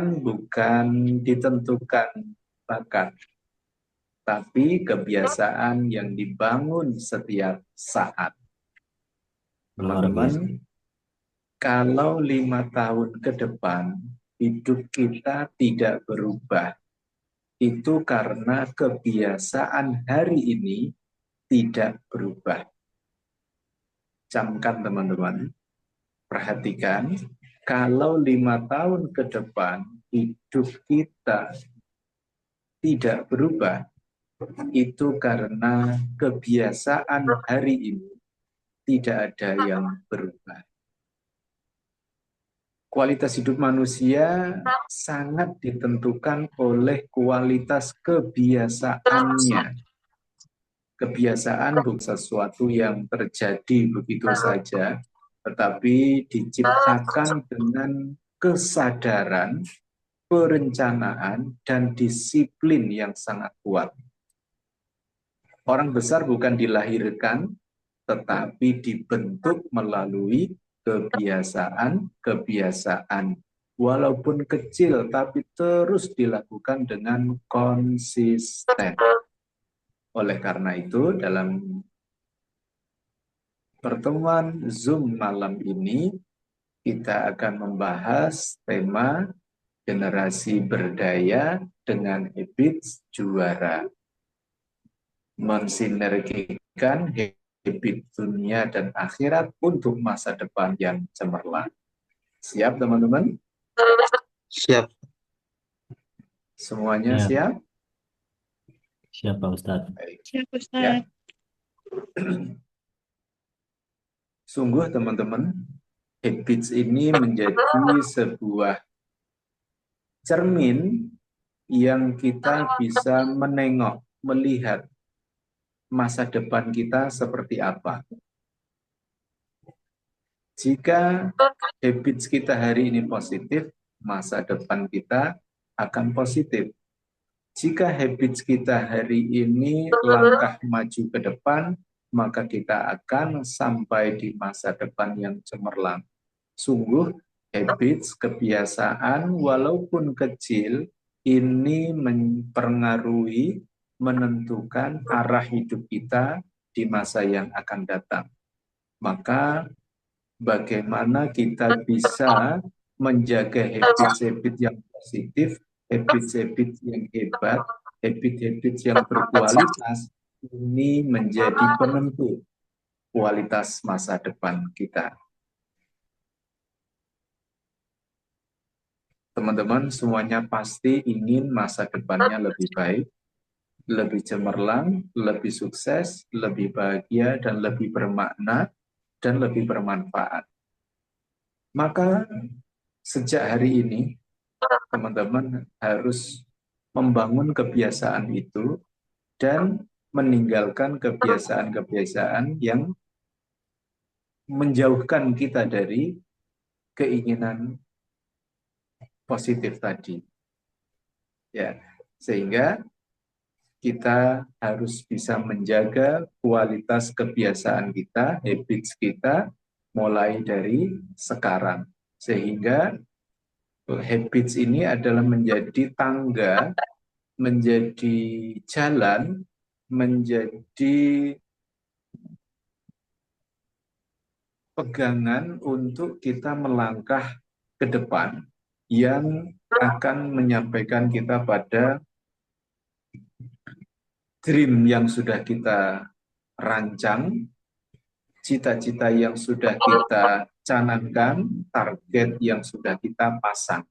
bukan ditentukan bakat, tapi kebiasaan yang dibangun setiap saat. Luar biasa. Teman-teman, kalau 5 tahun ke depan hidup kita tidak berubah, itu karena kebiasaan hari ini tidak berubah. Camkan teman-teman, perhatikan, kalau 5 tahun ke depan hidup kita tidak berubah, itu karena kebiasaan hari ini tidak ada yang berubah. Kualitas hidup manusia sangat ditentukan oleh kualitas kebiasaannya. Kebiasaan bukan sesuatu yang terjadi begitu saja, tetapi diciptakan dengan kesadaran, perencanaan, dan disiplin yang sangat kuat. Orang besar bukan dilahirkan, tetapi dibentuk melalui kebiasaan-kebiasaan. Walaupun kecil, tapi terus dilakukan dengan konsisten. Oleh karena itu, dalam pertemuan Zoom malam ini, kita akan membahas tema generasi berdaya dengan habits juara. Mensinergikan habit dunia dan akhirat untuk masa depan yang cemerlang. Siap teman-teman? Siap. Semuanya Ya, siap? siap Pak Ustadz. Baik. Siap, Ya, Ustaz. sungguh teman-teman, habits ini menjadi sebuah cermin yang kita bisa menengok, melihat masa depan kita seperti apa. Jika habits kita hari ini positif, masa depan kita akan positif. Jika habits kita hari ini langkah maju ke depan, maka kita akan sampai di masa depan yang cemerlang. Sungguh, habits, kebiasaan, walaupun kecil, ini mempengaruhi, menentukan arah hidup kita di masa yang akan datang. Maka, bagaimana kita bisa menjaga habit-habit yang positif, habit-habit yang hebat, habit-habit yang berkualitas, ini menjadi penentu kualitas masa depan kita. Teman-teman semuanya pasti ingin masa depannya lebih baik, lebih cemerlang, lebih sukses, lebih bahagia, dan lebih bermakna, dan lebih bermanfaat. Maka sejak hari ini, teman-teman harus membangun kebiasaan itu dan meninggalkan kebiasaan-kebiasaan yang menjauhkan kita dari keinginan positif tadi. Ya, sehingga kita harus bisa menjaga kualitas kebiasaan kita, habits kita, mulai dari sekarang. Sehingga habits ini adalah menjadi tangga, menjadi jalan, menjadi pegangan untuk kita melangkah ke depan yang akan menyampaikan kita pada dream yang sudah kita rancang, cita-cita yang sudah kita canangkan, target yang sudah kita pasang.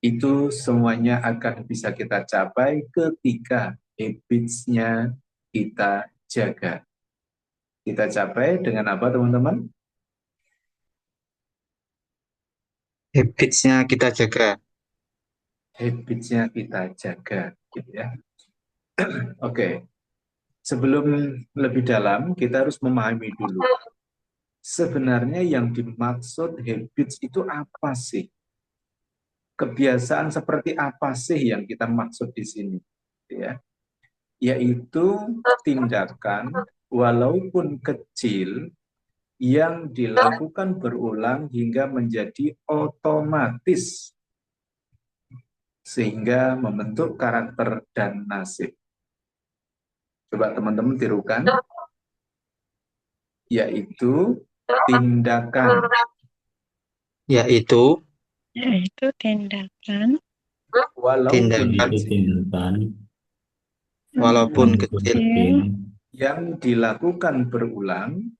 Itu semuanya akan bisa kita capai ketika habits-nya kita jaga. Kita capai dengan apa teman-teman? Habitsnya kita jaga. Habits-nya kita jaga. Gitu ya. Oke, sebelum lebih dalam kita harus memahami dulu. Sebenarnya yang dimaksud habits itu apa sih? Kebiasaan seperti apa sih yang kita maksud di sini? Ya, yaitu tindakan walaupun kecil yang dilakukan berulang hingga menjadi otomatis sehingga membentuk karakter dan nasib. Coba teman-teman tirukan, yaitu tindakan Yaitu Yaitu tindakan walaupun Yaitu kecil tindakan walaupun walaupun kecil kecil yang dilakukan berulang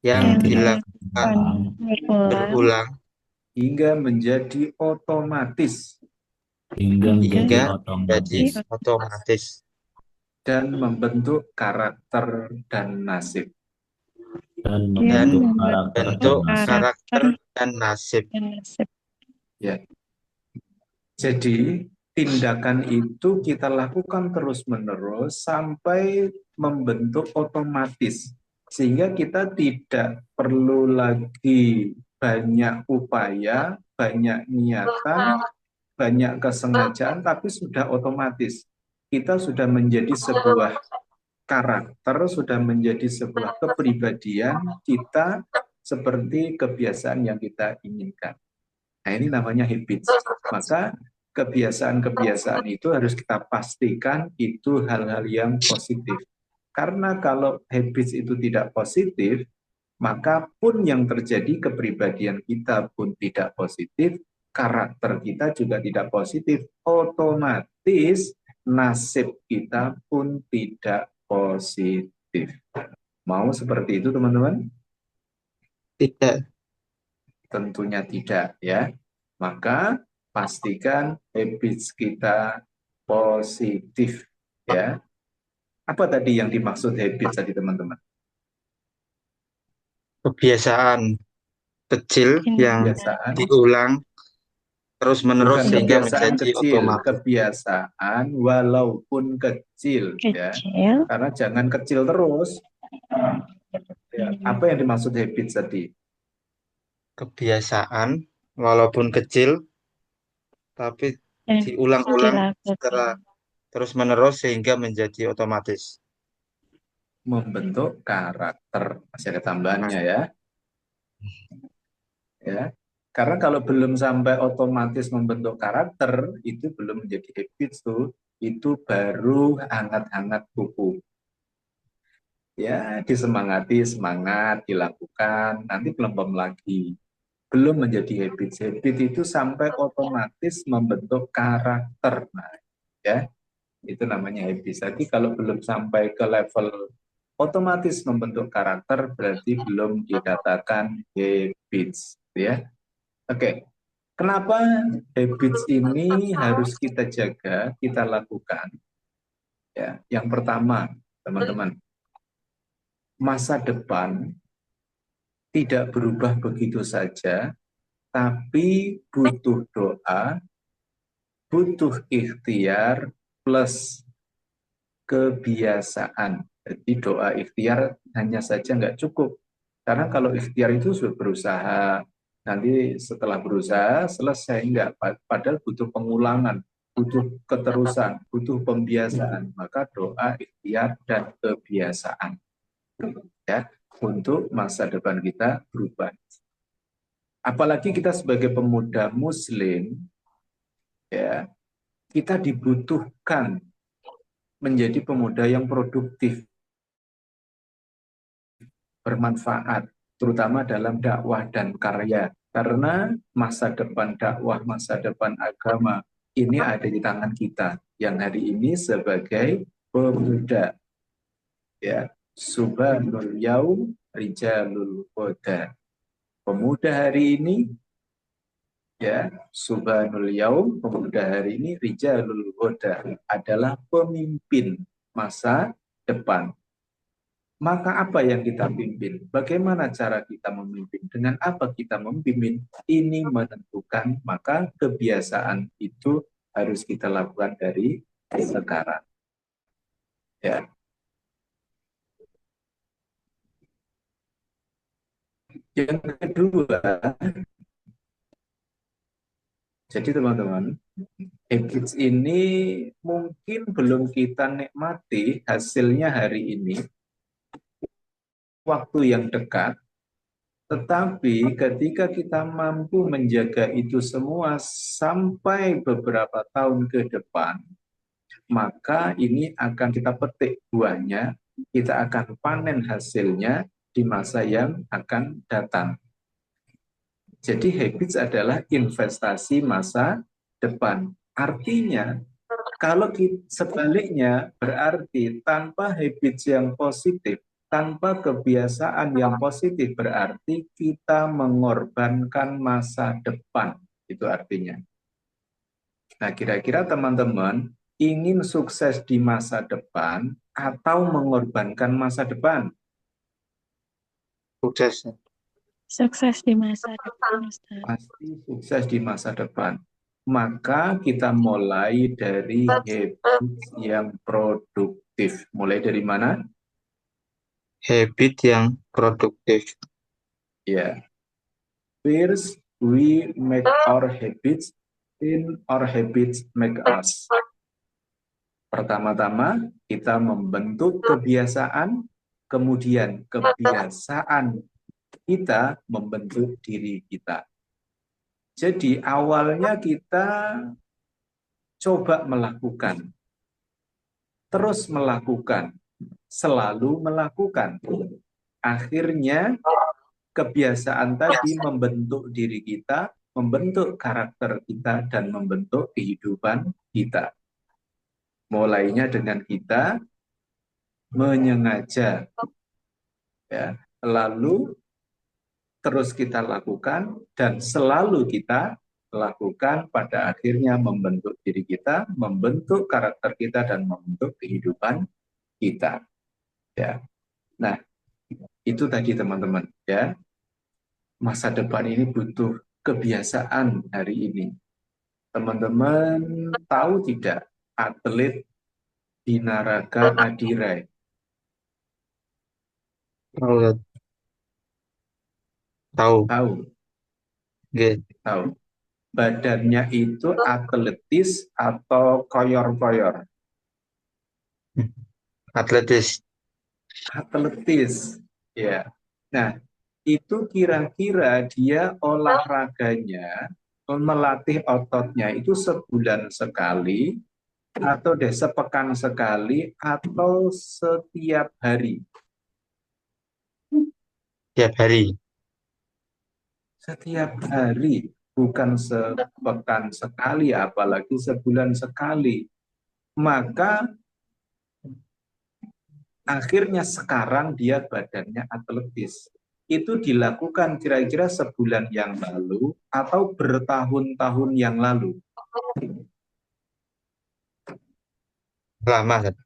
yang yang dilakukan dilakukan berulang berulang hingga menjadi otomatis hingga hingga menjadi menjadi otomatis otomatis dan membentuk karakter dan nasib. dan dan membentuk karakter dan membentuk nasib. karakter dan nasib. dan nasib. Ya, jadi tindakan itu kita lakukan terus-menerus sampai membentuk otomatis. Sehingga kita tidak perlu lagi banyak upaya, banyak niatan, banyak kesengajaan, tapi sudah otomatis. Kita sudah menjadi sebuah karakter, sudah menjadi sebuah kepribadian kita seperti kebiasaan yang kita inginkan. Nah, ini namanya habits. Maka kebiasaan-kebiasaan itu harus kita pastikan itu hal-hal yang positif. Karena kalau habits itu tidak positif, maka pun yang terjadi kepribadian kita pun tidak positif, karakter kita juga tidak positif, otomatis nasib kita pun tidak positif. Mau seperti itu teman-teman? Tidak. Tentunya tidak ya. Maka pastikan habits kita positif ya. Apa tadi yang dimaksud habits tadi teman-teman? Kebiasaan kecil yang Kebiasaan, diulang terus-menerus bukan sehingga kebiasaan menjadi kecil, otomatis. kebiasaan walaupun kecil ya. Kecil. Karena jangan kecil terus. Ya. Apa yang dimaksud habits tadi? Kebiasaan walaupun kecil tapi yang diulang-ulang dilakukan secara terus-menerus sehingga menjadi otomatis. Membentuk karakter. Masih ada tambahannya ya. Ya. Karena kalau belum sampai otomatis membentuk karakter, itu belum menjadi habits tuh. Itu baru hangat-hangat kuku. Ya, disemangati, semangat, dilakukan, nanti belum lagi. Belum menjadi habits. Habit itu sampai otomatis membentuk karakter. Nah, ya, itu namanya habits. Jadi kalau belum sampai ke level otomatis membentuk karakter, berarti belum dikatakan habits. Ya, oke. Kenapa habits ini harus kita jaga, kita lakukan? Ya, yang pertama, teman-teman, masa depan tidak berubah begitu saja, tapi butuh doa, butuh ikhtiar plus kebiasaan. Jadi doa ikhtiar hanya saja nggak cukup. Karena kalau ikhtiar itu sudah berusaha, nanti setelah berusaha selesai enggak. Padahal butuh pengulangan, butuh keterusan, butuh pembiasaan. Maka doa, ikhtiar, dan kebiasaan ya untuk masa depan kita berubah. Apalagi kita sebagai pemuda Muslim, ya kita dibutuhkan menjadi pemuda yang produktif, bermanfaat, terutama dalam dakwah dan karya. Karena masa depan dakwah, masa depan agama, ini ada di tangan kita. Yang hari ini sebagai pemuda. Ya, Subhanul Yaum Rijalul Huda. Pemuda hari ini, ya, Subhanul Yaum, pemuda hari ini, Rijalul Huda, adalah pemimpin masa depan. Maka apa yang kita pimpin? Bagaimana cara kita memimpin? Dengan apa kita memimpin? Ini menentukan, maka kebiasaan itu harus kita lakukan dari sekarang. Ya. Yang kedua, jadi teman-teman, habits ini mungkin belum kita nikmati hasilnya hari ini, waktu yang dekat, Tetapi ketika kita mampu menjaga itu semua sampai beberapa tahun ke depan, maka ini akan kita petik buahnya, kita akan panen hasilnya di masa yang akan datang. Jadi habits adalah investasi masa depan. Artinya, kalau sebaliknya berarti tanpa habits yang positif, tanpa kebiasaan yang positif berarti kita mengorbankan masa depan. Itu artinya. Nah, kira-kira teman-teman ingin sukses di masa depan atau mengorbankan masa depan? Sukses. Sukses di masa depan, Ustaz. Pasti sukses di masa depan. Maka kita mulai dari habits yang produktif. Mulai dari mana? Habit yang produktif. Ya, first we make our habits, then our habits make us. Pertama-tama kita membentuk kebiasaan, kemudian kebiasaan kita membentuk diri kita. Jadi awalnya kita coba melakukan, terus melakukan, selalu melakukan. Akhirnya kebiasaan tadi membentuk diri kita, membentuk karakter kita, dan membentuk kehidupan kita. Mulainya dengan kita menyengaja, ya, lalu terus kita lakukan, dan selalu kita lakukan, pada akhirnya membentuk diri kita, membentuk karakter kita, dan membentuk kehidupan kita. Ya, nah itu tadi teman-teman. Ya, masa depan ini butuh kebiasaan hari ini. Teman-teman tahu tidak atlet binaraga Adirai? Oh, tahu. Tahu, Nggih. tahu. Badannya itu atletis atau koyor-koyor? Atletis. Atletis. Ya. Nah, itu kira-kira dia olahraganya melatih ototnya itu sebulan sekali atau sepekan sekali atau setiap hari. Tiap hari. Setiap hari, bukan sepekan sekali, apalagi sebulan sekali. Maka akhirnya sekarang dia badannya atletis. Itu dilakukan kira-kira sebulan yang lalu atau bertahun-tahun yang lalu. Lama, Ustaz.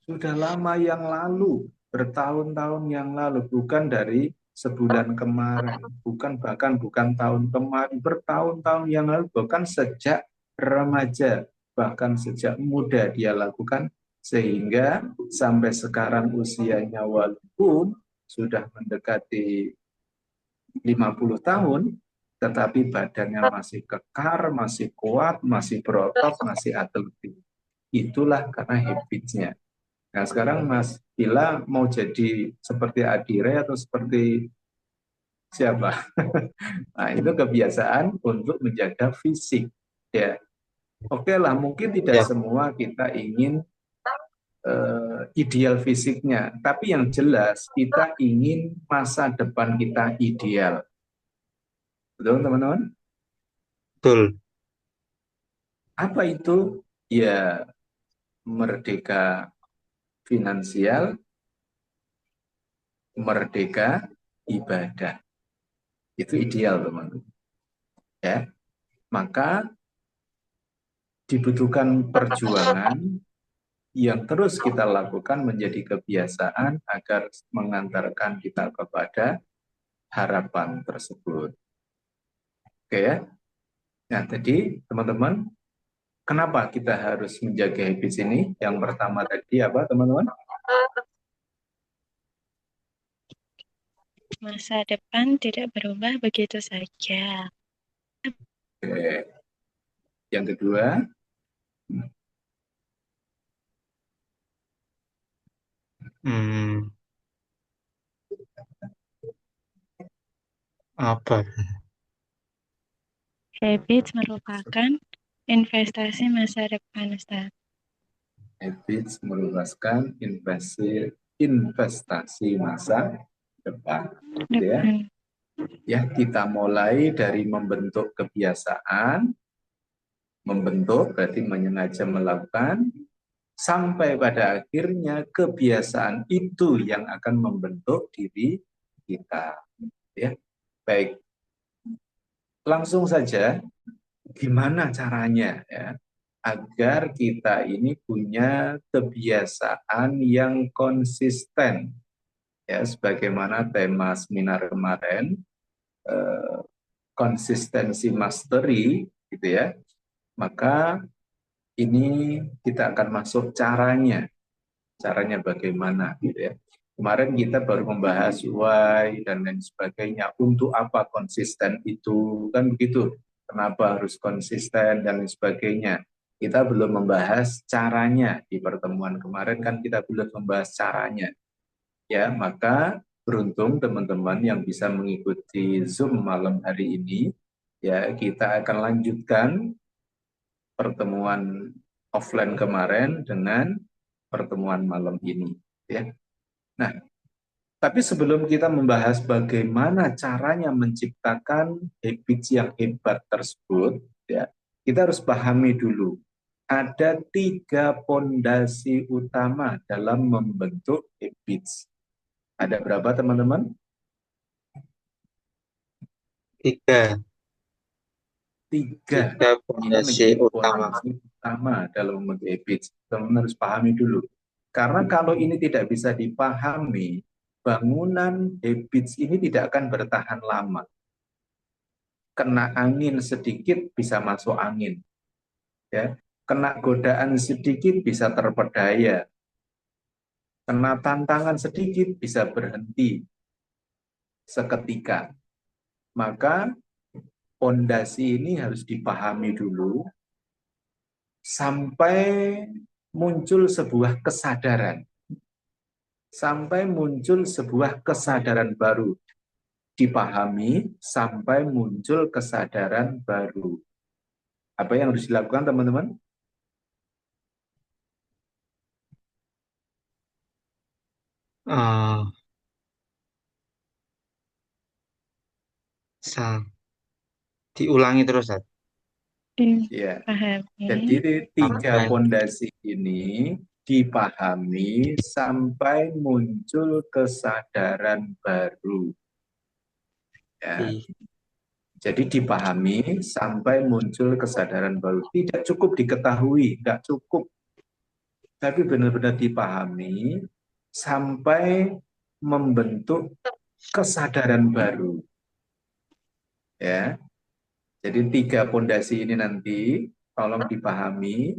Sudah lama yang lalu, bertahun-tahun yang lalu, bukan dari sebulan kemarin, bukan tahun kemarin, bertahun-tahun yang lalu, bahkan sejak remaja, bahkan sejak muda dia lakukan, sehingga sampai sekarang usianya walaupun sudah mendekati 50 tahun, tetapi badannya masih kekar, masih kuat, masih berotot, masih atletis. Itulah karena habitsnya. Nah, sekarang Mas Bila mau jadi seperti Adire atau seperti siapa? Nah, itu kebiasaan untuk menjaga fisik. Ya, oke lah, mungkin tidak Ya, semua kita ingin ideal fisiknya, tapi yang jelas kita ingin masa depan kita ideal. Betul, teman-teman? betul. Apa itu? Ya, merdeka finansial, merdeka ibadah. Itu ideal, teman-teman. Ya, maka dibutuhkan perjuangan yang terus kita lakukan menjadi kebiasaan agar mengantarkan kita kepada harapan tersebut. Oke ya. Nah, tadi teman-teman, kenapa kita harus menjaga habits ini? Yang pertama tadi apa, teman-teman? Masa depan tidak berubah begitu saja. Oke. Yang kedua, Hmm, Apa? Habits merupakan investasi masa depan, Ustaz. Habits merupakan investasi masa depan. Gitu ya. Depan. Ya, kita mulai dari membentuk kebiasaan, membentuk berarti menyengaja melakukan, sampai pada akhirnya kebiasaan itu yang akan membentuk diri kita. Ya, baik. Langsung saja, gimana caranya ya agar kita ini punya kebiasaan yang konsisten, ya sebagaimana tema seminar kemarin, konsistensi mastery, gitu ya. Maka ini kita akan masuk caranya bagaimana, gitu ya. Kemarin kita baru membahas why dan lain sebagainya. Untuk apa konsisten itu, kan begitu. Kenapa harus konsisten dan lain sebagainya. Kita belum membahas caranya. Di pertemuan kemarin kan kita belum membahas caranya. Ya, maka beruntung teman-teman yang bisa mengikuti Zoom malam hari ini. Ya, kita akan lanjutkan pertemuan offline kemarin dengan pertemuan malam ini. Ya. Nah, tapi sebelum kita membahas bagaimana caranya menciptakan habits yang hebat tersebut, ya, kita harus pahami dulu. Ada 3 pondasi utama dalam membentuk habits. Ada berapa teman-teman? 3. 3. 3 Ini pondasi menjadi utama. pondasi utama dalam membentuk habits. Teman-teman harus pahami dulu. Karena kalau ini tidak bisa dipahami, bangunan habits ini tidak akan bertahan lama. Kena angin sedikit bisa masuk angin, ya. Kena godaan sedikit bisa terpedaya. Kena tantangan sedikit bisa berhenti seketika. Maka pondasi ini harus dipahami dulu sampai muncul sebuah kesadaran. Sampai muncul sebuah kesadaran baru. Dipahami sampai muncul kesadaran baru. Apa yang harus dilakukan teman-teman? Eh, diulangi terus, Sat. Ya, Dipahami. jadi 3 Sampai pondasi ini dipahami sampai muncul kesadaran baru. Ya, di jadi dipahami sampai muncul kesadaran baru. Tidak cukup diketahui, tidak cukup, tapi benar-benar dipahami sampai membentuk kesadaran baru. Ya, jadi 3 pondasi ini nanti tolong dipahami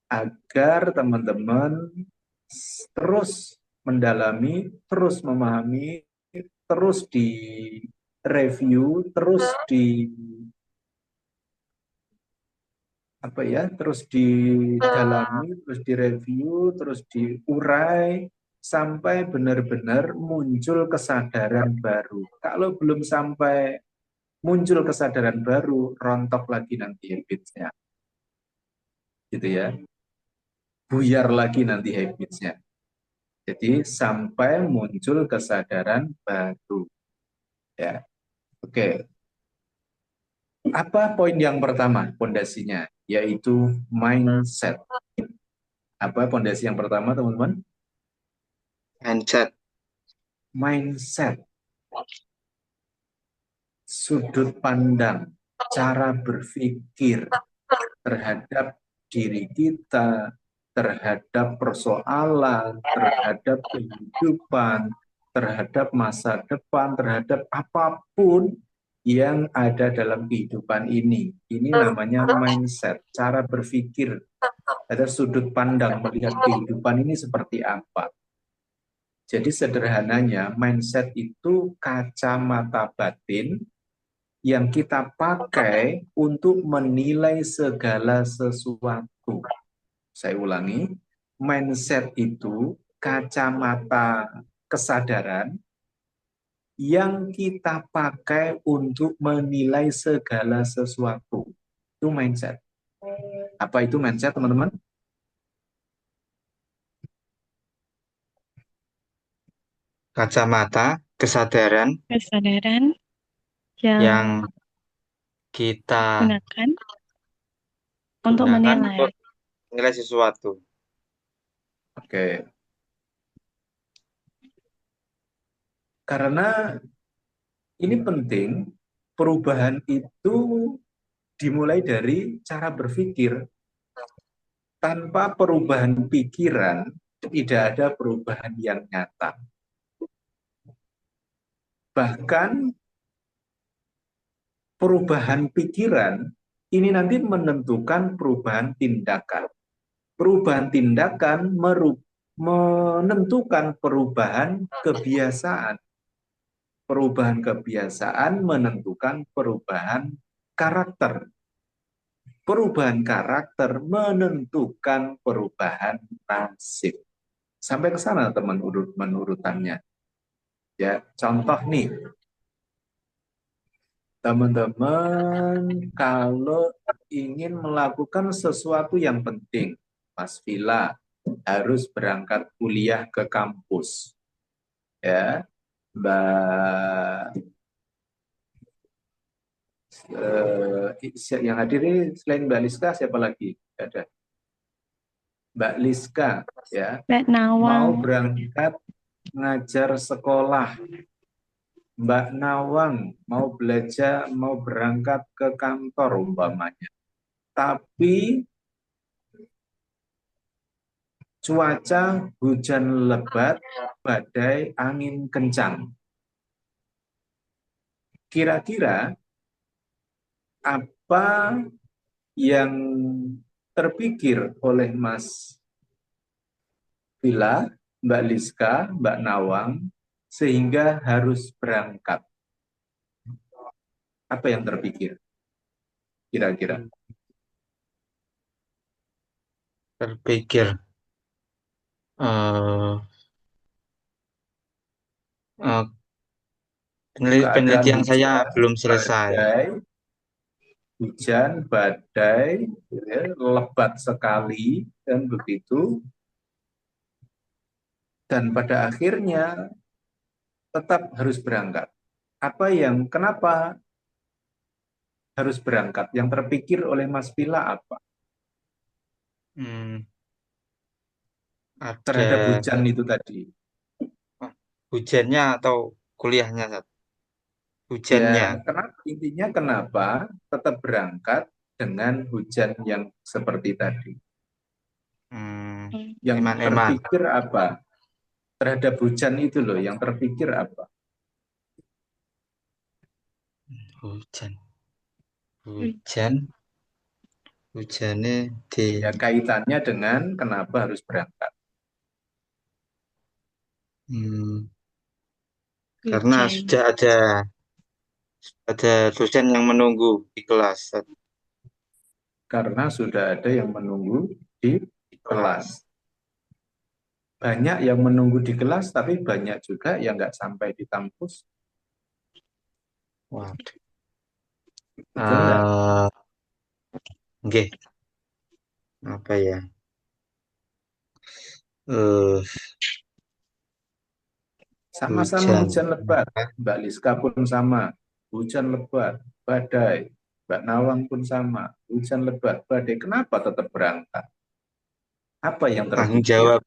agar teman-teman terus mendalami, terus memahami, terus di review, terus di apa ya, terus didalami, terus direview, terus diurai sampai benar-benar muncul kesadaran baru. Kalau belum sampai muncul kesadaran baru, rontok lagi nanti habitsnya. Gitu ya. Buyar lagi nanti habitsnya. Jadi sampai muncul kesadaran baru. Ya, oke. Apa poin yang pertama pondasinya? Yaitu mindset. Apa pondasi yang pertama, teman-teman? mindset. Mindset. Sudut pandang, cara berpikir terhadap diri kita, terhadap persoalan, terhadap kehidupan, terhadap masa depan, terhadap apapun yang ada dalam kehidupan ini. Ini namanya mindset, cara berpikir. Ada sudut pandang melihat kehidupan ini seperti apa. Jadi sederhananya, mindset itu kacamata batin yang kita pakai untuk menilai segala sesuatu. Saya ulangi, mindset itu kacamata kesadaran yang kita pakai untuk menilai segala sesuatu. Itu mindset. Apa itu mindset, teman-teman? Kacamata kesadaran Kesadaran yang yang kita gunakan untuk gunakan menilai. untuk menilai sesuatu. Oke. Karena ini penting, perubahan itu dimulai dari cara berpikir. Tanpa perubahan pikiran, tidak ada perubahan yang nyata. Bahkan perubahan pikiran ini nanti menentukan perubahan tindakan. Perubahan tindakan menentukan perubahan kebiasaan. Perubahan kebiasaan menentukan perubahan karakter. Perubahan karakter menentukan perubahan nasib. Sampai ke sana teman urutannya. Ya, contoh nih, teman-teman kalau ingin melakukan sesuatu yang penting, Mas Villa harus berangkat kuliah ke kampus. Ya, Mbak yang hadir ini selain Mbak Liska siapa lagi? Ada Mbak Liska ya, Mbak mau Nawang. berangkat ngajar sekolah. Mbak Nawang mau belajar, mau berangkat ke kantor umpamanya. Tapi cuaca hujan lebat, badai, angin kencang. Kira-kira apa yang terpikir oleh Mas Villa, Mbak Liska, Mbak Nawang, sehingga harus berangkat? Apa yang terpikir kira-kira? Berpikir eh, eh, Keadaan penelitian saya hujan, belum selesai. badai, hujan, badai, ya, lebat sekali, dan begitu. Dan pada akhirnya tetap harus berangkat. Kenapa harus berangkat? Yang terpikir oleh Mas Villa apa? Hmm, Terhadap ada hujan itu tadi. hujannya atau kuliahnya, Sat? Ya, Hujannya. intinya kenapa tetap berangkat dengan hujan yang seperti tadi? Hmm, Yang eman-eman. terpikir apa? Terhadap hujan itu loh, yang terpikir apa? Hujan. Hujan. Hujannya di Ya, kaitannya dengan kenapa harus berangkat. hmm, karena Hujan. sudah ada dosen yang menunggu di kelas, Sat. Karena sudah ada yang menunggu di kelas. Banyak yang menunggu di kelas, tapi banyak juga yang nggak sampai di kampus. Waduh. Betul nggak? Nggih, apa ya? Eh, Sama-sama hujan. hujan lebat. Mbak Liska pun sama. Hujan lebat, badai. Mbak Nawang pun sama. Hujan lebat, badai. Kenapa tetap berangkat? Apa yang Tanggung terpikir? jawab,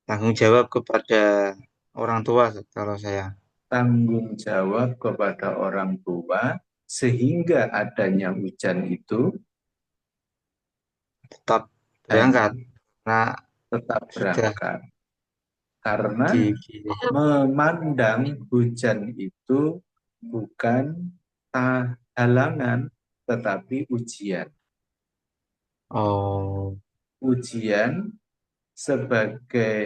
tanggung jawab kepada orang tua, Sat, kalau saya. Tanggung jawab kepada orang tua sehingga adanya hujan itu Tetap berangkat dan karena tetap sudah berangkat. Karena di memandang hujan itu bukan halangan, tetapi ujian. oh Ujian sebagai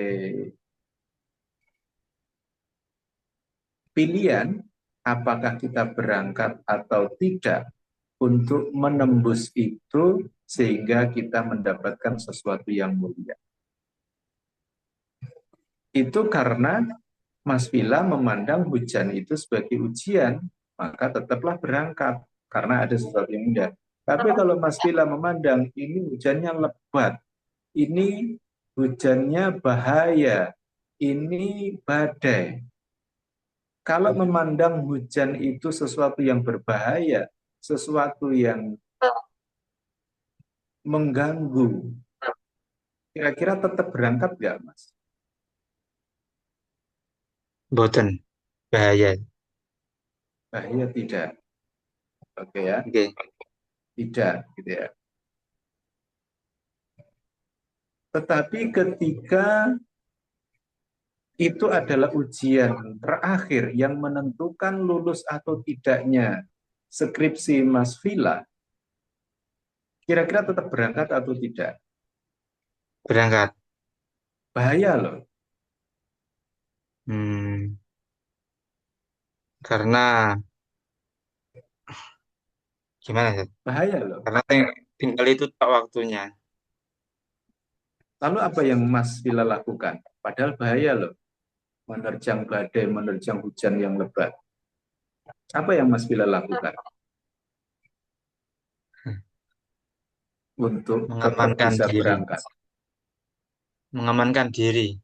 pilihan, apakah kita berangkat atau tidak untuk menembus itu sehingga kita mendapatkan sesuatu yang mulia. Itu karena Mas Villa memandang hujan itu sebagai ujian, maka tetaplah berangkat karena ada sesuatu yang indah. Tapi kalau Mas Villa memandang ini hujannya lebat, ini hujannya bahaya, ini badai. Kalau memandang hujan itu sesuatu yang berbahaya, sesuatu yang mengganggu, kira-kira tetap berangkat nggak, Mas? Boten bahaya. Bahaya tidak. Oke ya, Oke. tidak gitu ya. Tetapi ketika itu adalah ujian terakhir yang menentukan lulus atau tidaknya skripsi Mas Villa, kira-kira tetap berangkat atau tidak? Berangkat. Bahaya loh, Hmm, karena gimana ya? bahaya loh. Karena tinggal itu tak waktunya. Lalu apa yang Mas Villa lakukan? Padahal bahaya loh, menerjang badai, menerjang hujan yang lebat. Apa yang Mas Villa lakukan untuk tetap Mengamankan bisa diri. berangkat? Mengamankan diri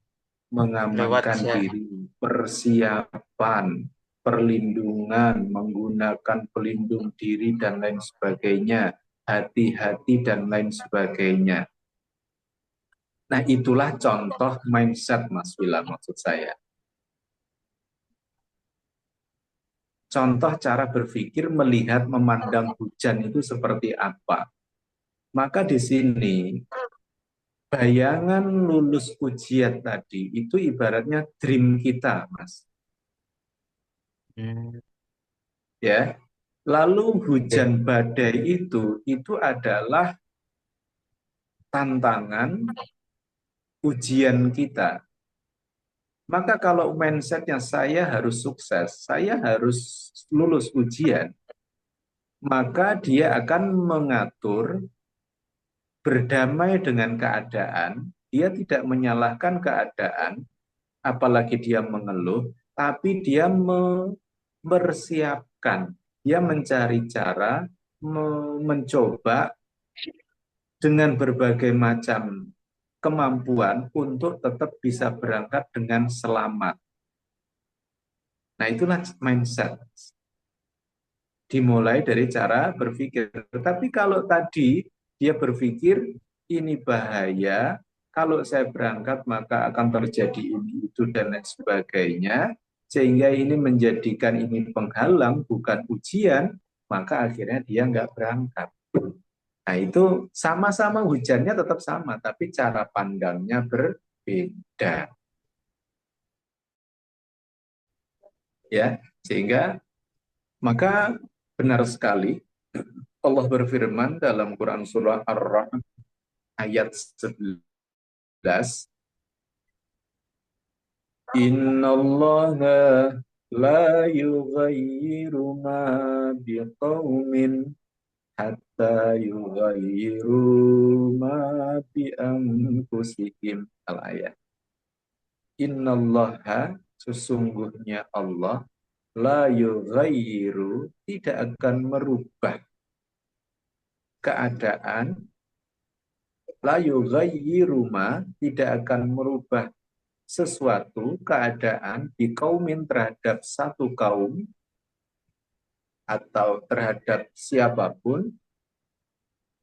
lewat Mengamankan diri, persiapan, perlindungan, menggunakan pelindung diri dan lain sebagainya, hati-hati dan lain sebagainya. Nah, itulah contoh mindset Mas Villa maksud saya. Contoh cara berpikir melihat memandang hujan itu seperti apa. Maka di sini bayangan lulus ujian tadi itu ibaratnya dream kita, Mas. Hmm, Ya. Lalu oke. hujan badai itu adalah tantangan ujian kita. Maka kalau mindsetnya saya harus sukses, saya harus lulus ujian, maka dia akan mengatur berdamai dengan keadaan, dia tidak menyalahkan keadaan, apalagi dia mengeluh, tapi dia mempersiapkan, dia mencari cara, mencoba dengan berbagai macam kemampuan untuk tetap bisa berangkat dengan selamat. Nah, itulah mindset. Dimulai dari cara berpikir. Tapi kalau tadi dia berpikir ini bahaya, kalau saya berangkat maka akan terjadi ini, itu, dan lain sebagainya, sehingga ini menjadikan ini penghalang, bukan ujian, maka akhirnya dia nggak berangkat. Nah, itu sama-sama hujannya tetap sama, tapi cara pandangnya berbeda. Ya, sehingga maka benar sekali Allah berfirman dalam Quran surah Ar-Ra'd ayat 11, Innallaha la yughayyiru ma biqaumin hatta yughayyiru ma bi anfusihim. Al-ayat. Innallaha, sesungguhnya Allah, la yughayyiru, tidak akan merubah keadaan, la yughayyiru ma, tidak akan merubah sesuatu keadaan di kaumin terhadap satu kaum atau terhadap siapapun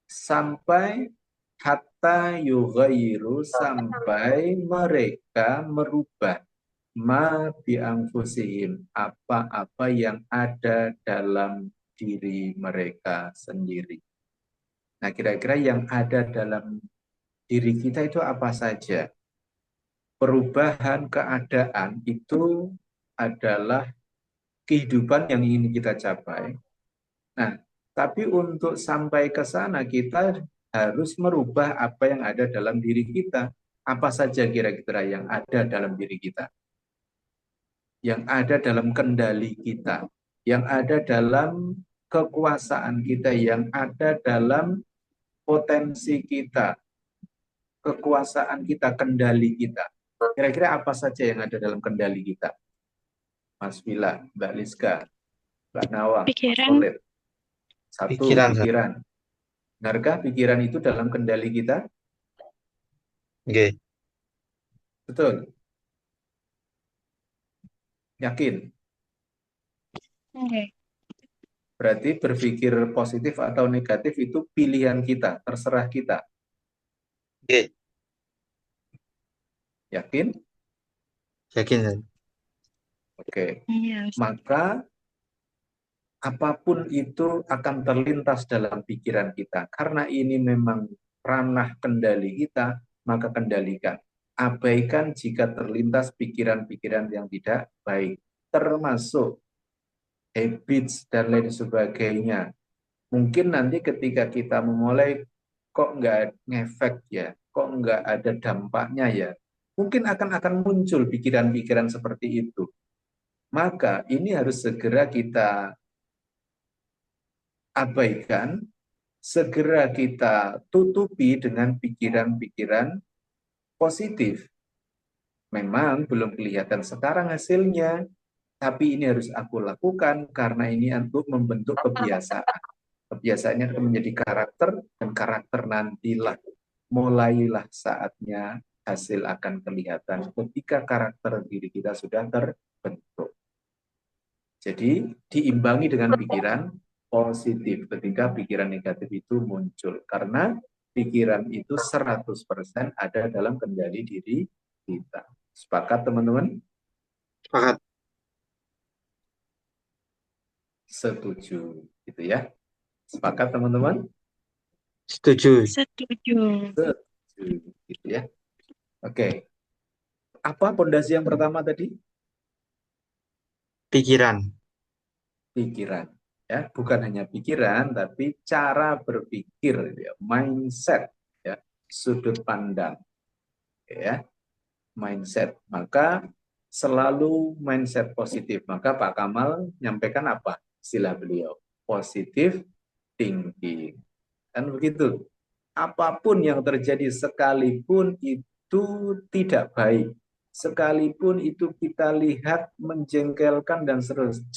sampai hatta yughayyiru, sampai mereka merubah ma bianfusihim, apa-apa yang ada dalam diri mereka sendiri. Nah, kira-kira yang ada dalam diri kita itu apa saja? Perubahan keadaan itu adalah kehidupan yang ingin kita capai. Nah, tapi untuk sampai ke sana kita harus merubah apa yang ada dalam diri kita. Apa saja kira-kira yang ada dalam diri kita? Yang ada dalam kendali kita, yang ada dalam kekuasaan kita, yang ada dalam potensi kita, kekuasaan kita, kendali kita. Kira-kira apa saja yang ada dalam kendali kita? Mas Vila, Mbak Liska, Mbak Nawang, Mas Pikiran. Khalid. Satu, Pikiran, Ustaz. pikiran. Benarkah pikiran itu dalam kendali kita? Oke. Betul. Yakin? Oke. Berarti berpikir positif atau negatif itu pilihan kita, terserah kita. Oke. Yakin? Yakin, Ustaz. Oke. Iya, Ustaz. Maka apapun itu akan terlintas dalam pikiran kita. Karena ini memang ranah kendali kita, maka kendalikan. Abaikan jika terlintas pikiran-pikiran yang tidak baik, termasuk habits dan lain sebagainya. Mungkin nanti ketika kita memulai, kok nggak ngefek ya, kok nggak ada dampaknya ya, mungkin akan muncul pikiran-pikiran seperti itu. Maka ini harus segera kita abaikan, segera kita tutupi dengan pikiran-pikiran positif. Memang belum kelihatan sekarang hasilnya, tapi ini harus aku lakukan karena ini untuk membentuk kebiasaan. Kebiasaannya akan menjadi karakter, dan karakter nantilah mulailah saatnya hasil akan kelihatan ketika karakter diri kita sudah terbentuk. Jadi diimbangi dengan pikiran positif ketika pikiran negatif itu muncul. Karena pikiran itu 100% ada dalam kendali diri kita. Sepakat teman-teman? Sepakat. Setuju. Gitu ya. Sepakat teman-teman? Setuju. Setuju. Setuju. Gitu ya. Oke. Apa pondasi yang pertama tadi? Pikiran. Pikiran. Ya, bukan hanya pikiran, tapi cara berpikir, ya, mindset, ya, sudut pandang, ya, mindset. Maka selalu mindset positif. Maka Pak Kamal nyampaikan apa istilah beliau? Positive thinking. Kan begitu. Apapun yang terjadi sekalipun itu tidak baik, sekalipun itu kita lihat menjengkelkan dan seterusnya,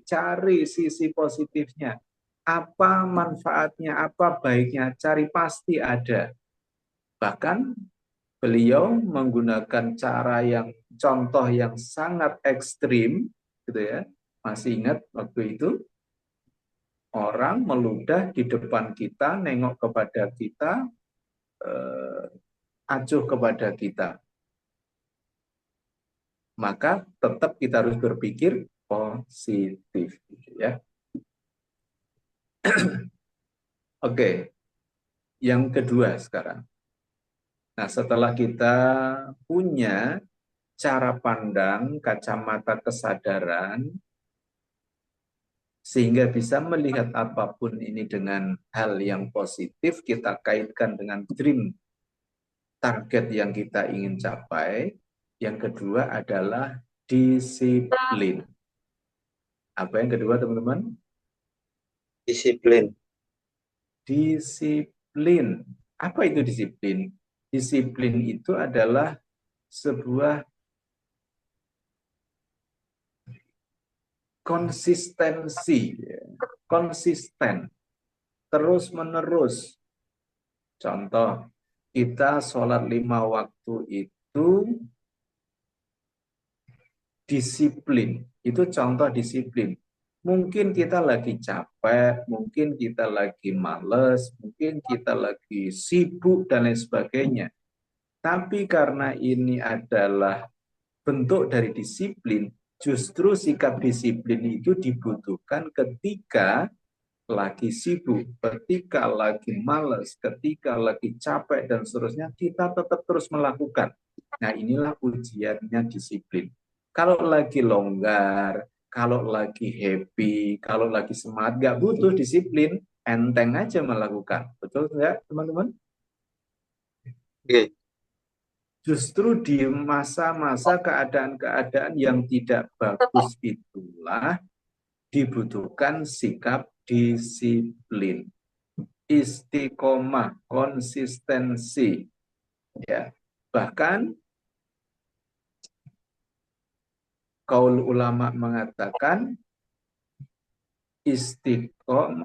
cari sisi positifnya. Apa manfaatnya, apa baiknya, cari pasti ada. Bahkan beliau menggunakan cara yang contoh yang sangat ekstrim, gitu ya. Masih ingat waktu itu orang meludah di depan kita, nengok kepada kita, acuh kepada kita. Maka tetap kita harus berpikir positif, gitu ya. Oke, yang kedua sekarang. Nah, setelah kita punya cara pandang, kacamata kesadaran, sehingga bisa melihat apapun ini dengan hal yang positif, kita kaitkan dengan dream, target yang kita ingin capai. Yang kedua adalah disiplin. Apa yang kedua, teman-teman? Disiplin. Disiplin. Apa itu disiplin? Disiplin itu adalah sebuah konsistensi, konsisten, terus-menerus. Contoh, kita sholat 5 waktu itu disiplin. Itu contoh disiplin. Mungkin kita lagi capek, mungkin kita lagi males, mungkin kita lagi sibuk, dan lain sebagainya. Tapi karena ini adalah bentuk dari disiplin, justru sikap disiplin itu dibutuhkan ketika lagi sibuk, ketika lagi males, ketika lagi capek, dan seterusnya, kita tetap terus melakukan. Nah, inilah ujiannya disiplin. Kalau lagi longgar, kalau lagi happy, kalau lagi semangat, nggak butuh disiplin, enteng aja melakukan. Betul nggak, teman-teman? Oke. Justru di masa-masa keadaan-keadaan yang tidak bagus itulah dibutuhkan sikap disiplin, istiqomah, konsistensi. Ya, bahkan Kaul ulama mengatakan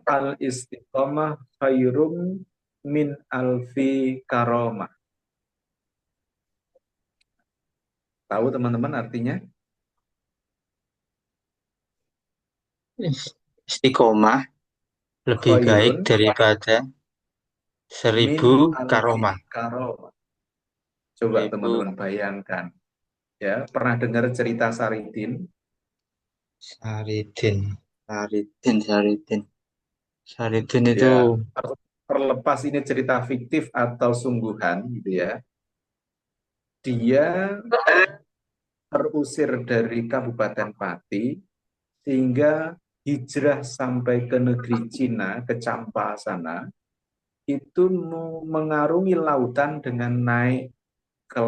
al-istiqomah khairum min alfi karomah. Tahu teman-teman artinya? Istiqomah lebih baik Khairun daripada min 1000 alfi karomah. karomah. Coba 1000 teman-teman bayangkan. Ya, pernah dengar cerita Saridin? Saridin. Saridin itu Ya, terlepas ini cerita fiktif atau sungguhan gitu ya. Dia terusir dari Kabupaten Pati sehingga hijrah sampai ke negeri Cina, ke Champa sana, itu mengarungi lautan dengan naik ke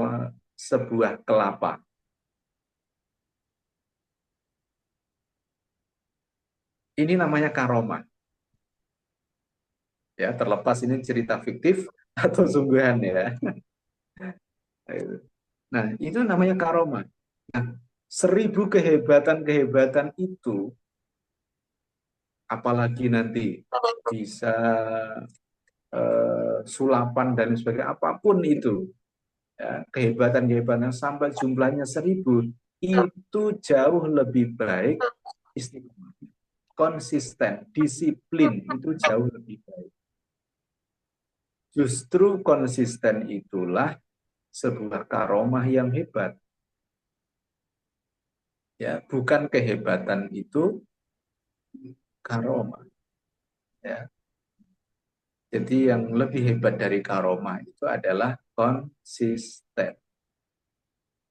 sebuah kelapa. Ini namanya karomah. Ya, terlepas ini cerita fiktif atau sungguhan ya. Nah, itu namanya karomah. Nah, 1000 kehebatan-kehebatan itu, apalagi nanti bisa sulapan dan sebagainya, apapun itu, ya, kehebatan-kehebatan sampai jumlahnya 1000, itu jauh lebih baik istiqomah. Konsisten, disiplin itu jauh lebih baik. Justru konsisten itulah sebuah karomah yang hebat. Ya, bukan kehebatan itu karomah. Ya. Jadi yang lebih hebat dari karomah itu adalah konsisten,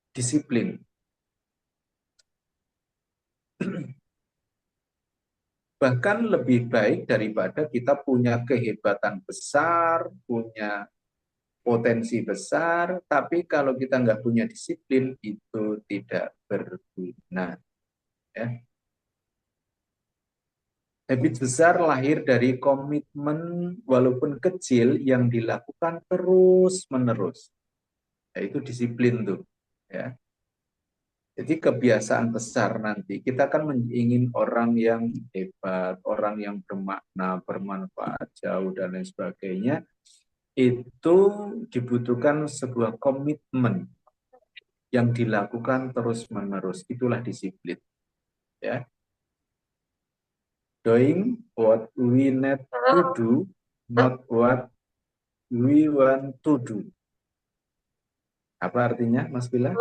disiplin. Bahkan lebih baik daripada kita punya kehebatan besar, punya potensi besar, tapi kalau kita nggak punya disiplin, itu tidak berguna. Ya. Habit besar lahir dari komitmen walaupun kecil yang dilakukan terus-menerus. Yaitu disiplin tuh. Ya. Jadi kebiasaan besar nanti, kita kan ingin orang yang hebat, orang yang bermakna, bermanfaat, jauh, dan lain sebagainya. Itu dibutuhkan sebuah komitmen yang dilakukan terus-menerus. Itulah disiplin. Ya. Doing what we need to do, not what we want to do. Apa artinya, Mas Bila?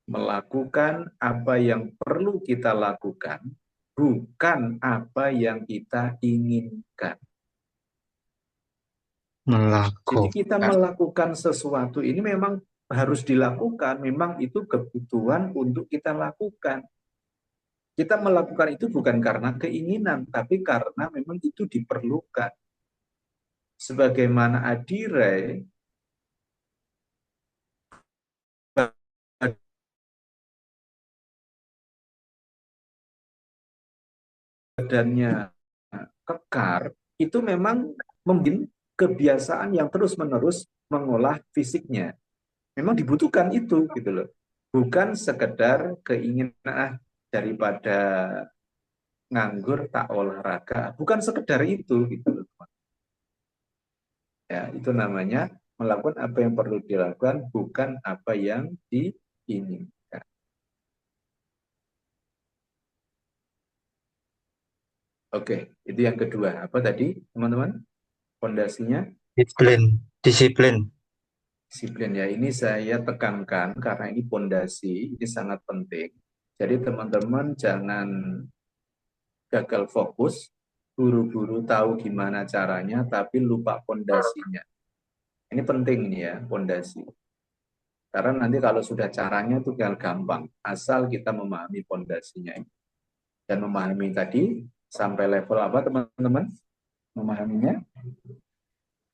Melakukan apa yang perlu kita lakukan, bukan apa yang kita inginkan. Jadi kita melakukan melakukan sesuatu ini memang harus dilakukan, memang itu kebutuhan untuk kita lakukan. Kita melakukan itu bukan karena keinginan, tapi karena memang itu diperlukan. Sebagaimana Adirai, badannya kekar, itu memang membuat kebiasaan yang terus-menerus mengolah fisiknya. Memang dibutuhkan itu gitu loh. Bukan sekedar keinginan daripada nganggur tak olahraga. Bukan sekedar itu gitu loh. Ya, itu namanya melakukan apa yang perlu dilakukan, bukan apa yang diinginkan. Oke, itu yang kedua. Apa tadi, teman-teman? Fondasinya disiplin. disiplin ya. Ini saya tekankan karena ini fondasi, ini sangat penting. Jadi teman-teman jangan gagal fokus, buru-buru tahu gimana caranya, tapi lupa fondasinya. Ini penting nih ya, fondasi. Karena nanti kalau sudah caranya itu gampang, asal kita memahami fondasinya. Dan memahami tadi sampai level apa teman-teman? Memahaminya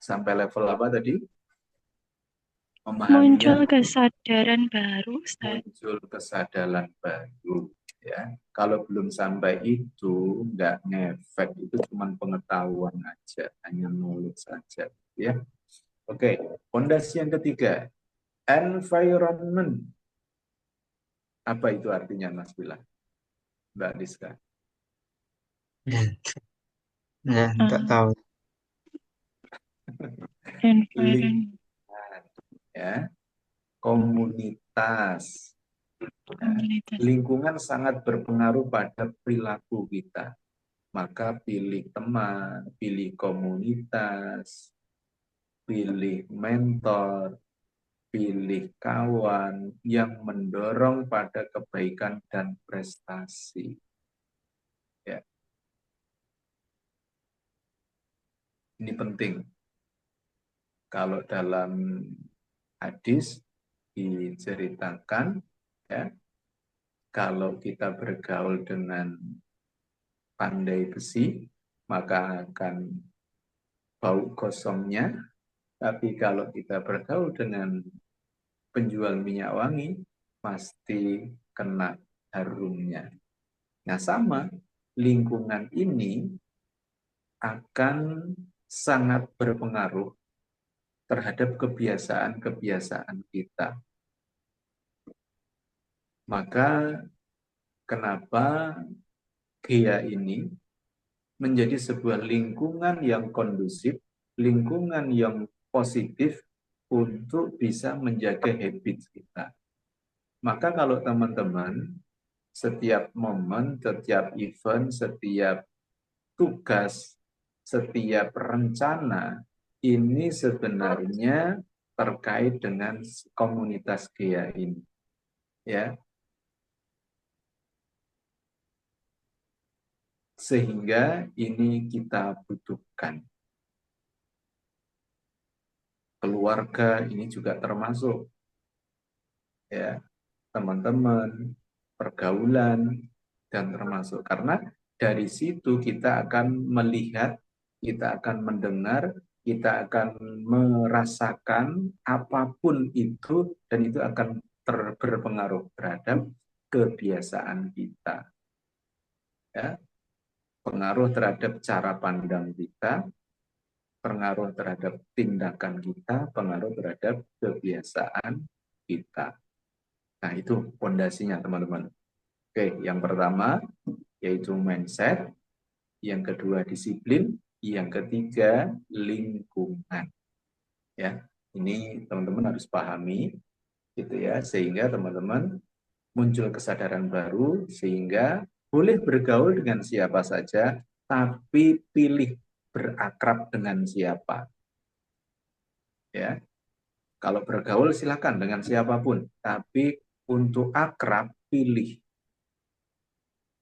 sampai level apa tadi? Muncul Memahaminya kesadaran baru, Ustaz. muncul kesadaran baru. Ya, kalau belum sampai itu nggak ngefek, itu cuma pengetahuan aja, hanya knowledge saja. Ya, oke. Fondasi yang ketiga, environment. Apa itu artinya, Mas Bila? Mbak Diska? Enggak tahu. Environment. Lingkungan, ya, komunitas. Ya. Komunitas. Lingkungan sangat berpengaruh pada perilaku kita. Maka pilih teman, pilih komunitas, pilih mentor, pilih kawan yang mendorong pada kebaikan dan prestasi. Ya, ini penting. Kalau dalam hadis diceritakan, ya, kalau kita bergaul dengan pandai besi, maka akan bau gosongnya. Tapi kalau kita bergaul dengan penjual minyak wangi, pasti kena harumnya. Nah, sama, lingkungan ini akan sangat berpengaruh terhadap kebiasaan-kebiasaan kita. Maka kenapa GEA ini menjadi sebuah lingkungan yang kondusif, lingkungan yang positif untuk bisa menjaga habit kita. Maka kalau teman-teman setiap momen, setiap event, setiap tugas, setiap rencana ini sebenarnya terkait dengan komunitas GEA ini. Ya, sehingga ini kita butuhkan. Keluarga ini juga termasuk, ya, teman-teman, pergaulan, dan termasuk karena dari situ kita akan melihat, kita akan mendengar, kita akan merasakan apapun itu, dan itu akan berpengaruh terhadap kebiasaan kita. Ya, pengaruh terhadap cara pandang kita, pengaruh terhadap tindakan kita, pengaruh terhadap kebiasaan kita. Nah, itu fondasinya, teman-teman. Oke, yang pertama yaitu mindset, yang kedua disiplin, yang ketiga lingkungan. Ya, ini teman-teman harus pahami, gitu ya, sehingga teman-teman muncul kesadaran baru, sehingga boleh bergaul dengan siapa saja, tapi pilih berakrab dengan siapa. Ya, kalau bergaul silakan dengan siapapun, tapi untuk akrab pilih,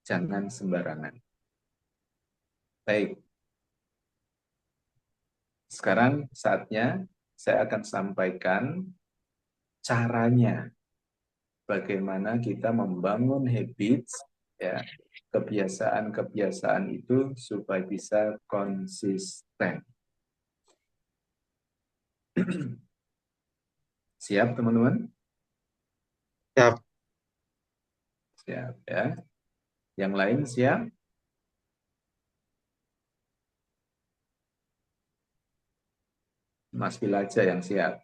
jangan sembarangan. Baik, sekarang saatnya saya akan sampaikan caranya bagaimana kita membangun habits, ya, kebiasaan-kebiasaan itu supaya bisa konsisten. Siap, teman-teman? Siap. Siap, ya. Yang lain siap? Mas Wil aja yang siap.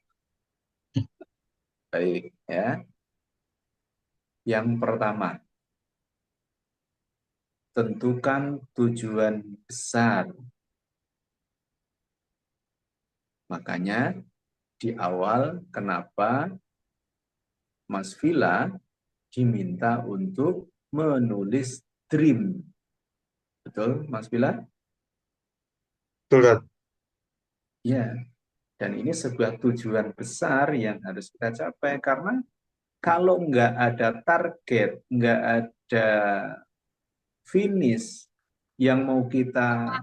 Baik, ya. Yang pertama, tentukan tujuan besar. Makanya di awal kenapa Mas Villa diminta untuk menulis dream. Betul, Mas Villa? Betul. Ya, dan ini sebuah tujuan besar yang harus kita capai. Karena kalau nggak ada target, nggak ada finish yang mau kita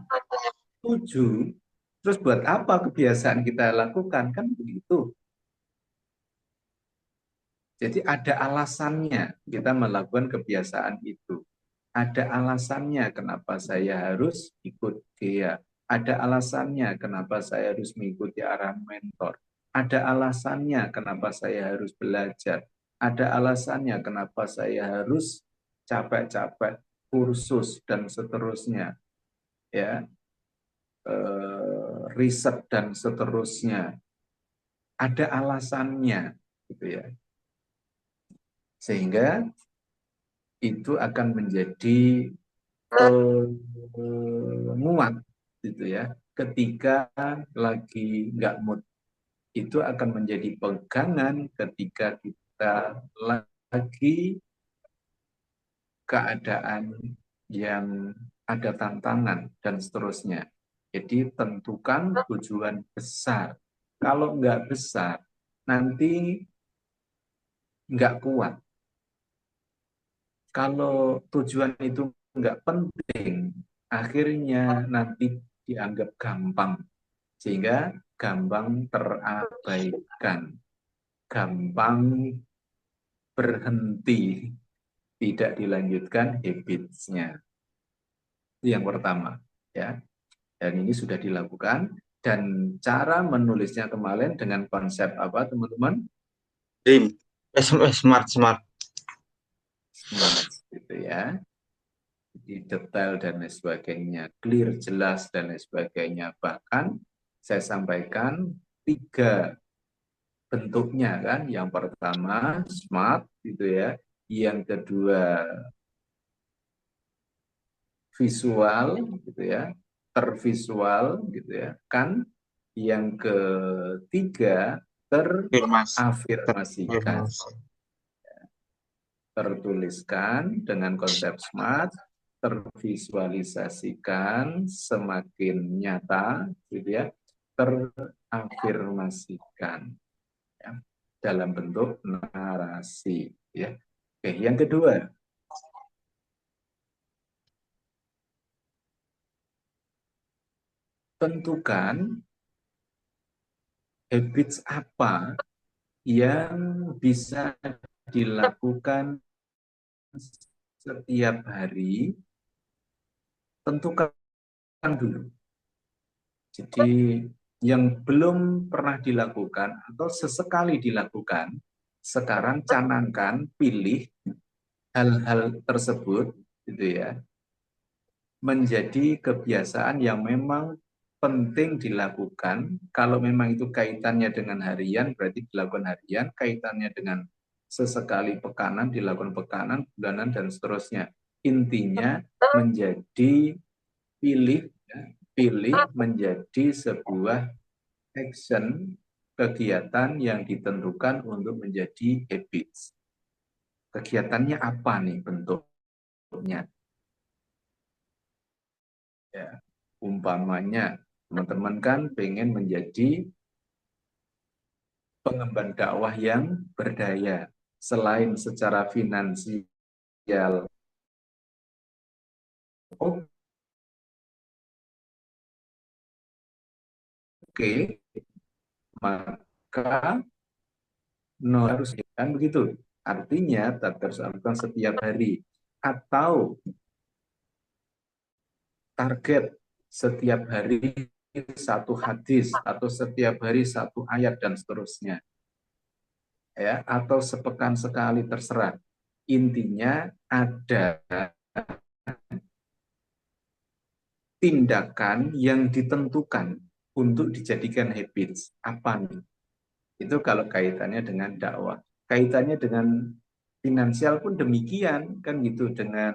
tuju, terus buat apa kebiasaan kita lakukan? Kan begitu. Jadi ada alasannya kita melakukan kebiasaan itu. Ada alasannya kenapa saya harus ikut GEA. Ada alasannya kenapa saya harus mengikuti arahan mentor. Ada alasannya kenapa saya harus belajar. Ada alasannya kenapa saya harus capek-capek kursus dan seterusnya. Ya, riset dan seterusnya. Ada alasannya, gitu ya. Sehingga itu akan menjadi penguat gitu ya. Ketika lagi nggak mood, itu akan menjadi pegangan ketika kita lagi keadaan yang ada tantangan dan seterusnya. Jadi tentukan tujuan besar. Kalau nggak besar, nanti nggak kuat. Kalau tujuan itu nggak penting, akhirnya nanti dianggap gampang. Sehingga gampang terabaikan, gampang berhenti, tidak dilanjutkan habits-nya. Itu yang pertama. Ya. Dan ini sudah dilakukan. Dan cara menulisnya kemarin dengan konsep apa, teman-teman? Dream. Smart, smart. Smart, gitu ya. Di detail dan lain sebagainya, clear, jelas, dan lain sebagainya. Bahkan saya sampaikan 3 bentuknya kan. Yang pertama smart, gitu ya. Yang kedua visual, gitu ya. Tervisual, gitu ya. Kan yang ketiga Afirmasi. terafirmasikan, Afirmasi. tertuliskan dengan konsep smart, tervisualisasikan semakin nyata, gitu ya, terafirmasikan ya, dalam bentuk narasi. Ya. Oke, yang kedua, tentukan habits apa yang bisa dilakukan setiap hari, tentukan dulu. Jadi yang belum pernah dilakukan atau sesekali dilakukan, sekarang canangkan, pilih hal-hal tersebut, gitu ya, menjadi kebiasaan yang memang penting dilakukan. Kalau memang itu kaitannya dengan harian, berarti dilakukan harian. Kaitannya dengan sesekali pekanan, dilakukan pekanan, bulanan, dan seterusnya. Intinya menjadi pilih, ya, pilih menjadi sebuah action, kegiatan yang ditentukan untuk menjadi habits. Kegiatannya apa nih bentuknya? Ya, umpamanya teman-teman kan pengen menjadi pengemban dakwah yang berdaya. Selain secara finansial, oke, maka no harus kan begitu. Artinya harus lakukan setiap hari atau target setiap hari 1 hadis atau setiap hari 1 ayat dan seterusnya, ya, atau sepekan sekali, terserah. Intinya ada tindakan yang ditentukan untuk dijadikan habits. Apa nih? Itu kalau kaitannya dengan dakwah. Kaitannya dengan finansial pun demikian, kan gitu, dengan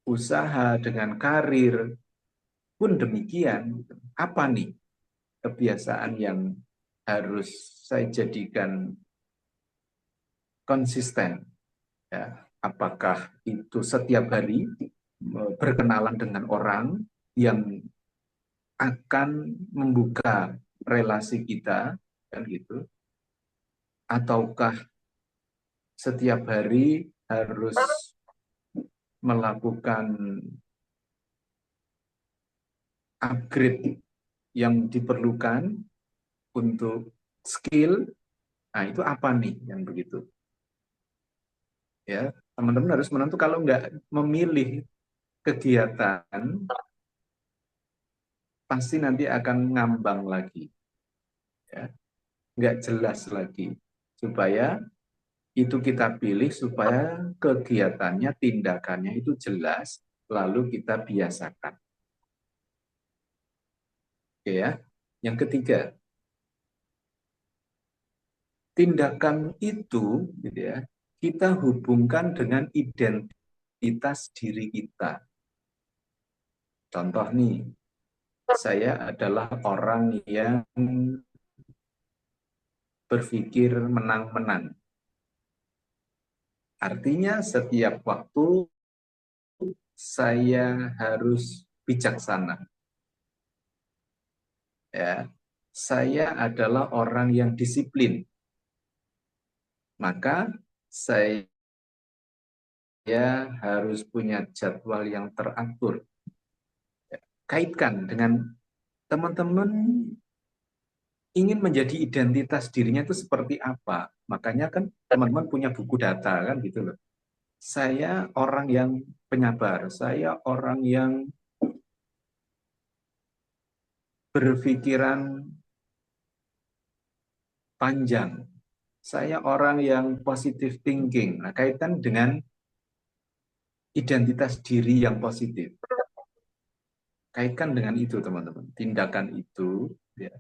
usaha, dengan karir pun demikian. Apa nih kebiasaan yang harus saya jadikan konsisten? Ya, apakah itu setiap hari berkenalan dengan orang yang akan membuka relasi kita, kan gitu? Ataukah setiap hari harus melakukan upgrade yang diperlukan untuk skill? Nah, itu apa nih yang begitu? Ya, teman-teman harus menentu. Kalau nggak memilih kegiatan, pasti nanti akan ngambang lagi, ya, nggak jelas lagi. Supaya itu kita pilih supaya kegiatannya, tindakannya itu jelas, lalu kita biasakan. Oke ya. Yang ketiga, tindakan itu gitu ya, kita hubungkan dengan identitas diri kita. Contoh nih, saya adalah orang yang berpikir menang-menang. Artinya setiap waktu saya harus bijaksana. Ya, saya adalah orang yang disiplin. Maka saya harus punya jadwal yang teratur. Kaitkan dengan teman-teman ingin menjadi identitas dirinya itu seperti apa. Makanya kan teman-teman punya buku data kan gitu loh. Saya orang yang penyabar, saya orang yang berpikiran panjang, saya orang yang positive thinking. Nah, kaitan dengan identitas diri yang positif. Kaitkan dengan itu teman-teman, tindakan itu. Ya.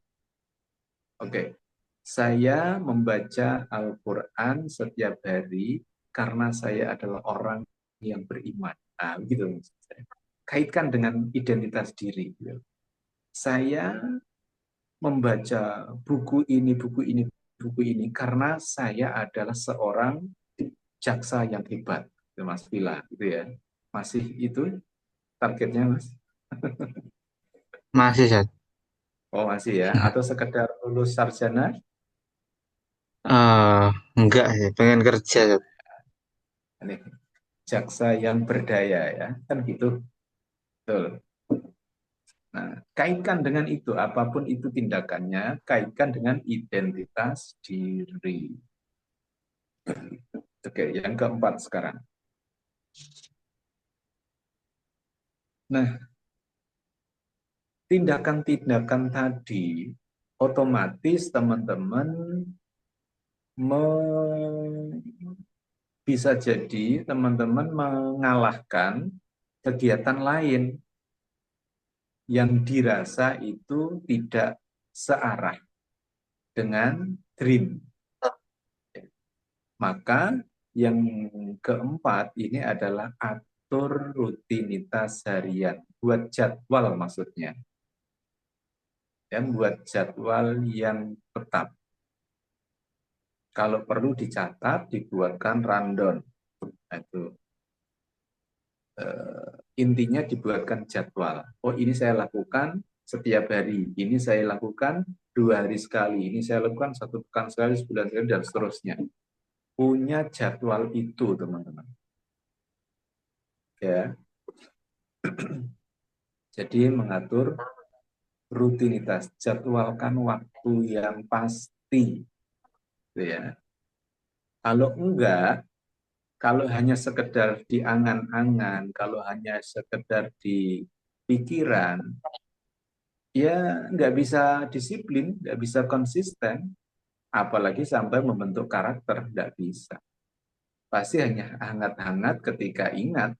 Oke, saya membaca Al-Quran setiap hari karena saya adalah orang yang beriman. Nah, begitu maksud saya. Kaitkan dengan identitas diri. Ya. Saya membaca buku ini, buku ini, buku ini karena saya adalah seorang jaksa yang hebat. Itu Mas Vila, gitu ya. Masih itu targetnya, Mas? Masih, Sat. Oh, masih ya. Atau sekedar lulus sarjana? Eh, enggak sih, pengen kerja, Sat. Ini jaksa yang berdaya ya. Kan gitu. Betul. Nah, kaitkan dengan itu, apapun itu tindakannya, kaitkan dengan identitas diri. Oke, yang keempat sekarang. Nah, tindakan-tindakan tadi otomatis teman-teman bisa jadi teman-teman mengalahkan kegiatan lain yang dirasa itu tidak searah dengan dream. Maka yang keempat ini adalah atur rutinitas harian. Buat jadwal maksudnya. Dan buat jadwal yang tetap. Kalau perlu dicatat, dibuatkan rundown. Nah, itu intinya dibuatkan jadwal. Oh, ini saya lakukan setiap hari. Ini saya lakukan 2 hari sekali. Ini saya lakukan 1 pekan sekali, sebulan sekali, dan seterusnya. Punya jadwal itu, teman-teman. Ya. Jadi mengatur rutinitas, jadwalkan waktu yang pasti. Gitu ya. Kalau enggak, kalau hanya sekedar di angan-angan, kalau hanya sekedar di pikiran, ya nggak bisa disiplin, nggak bisa konsisten, apalagi sampai membentuk karakter, nggak bisa. Pasti hanya hangat-hangat ketika ingat,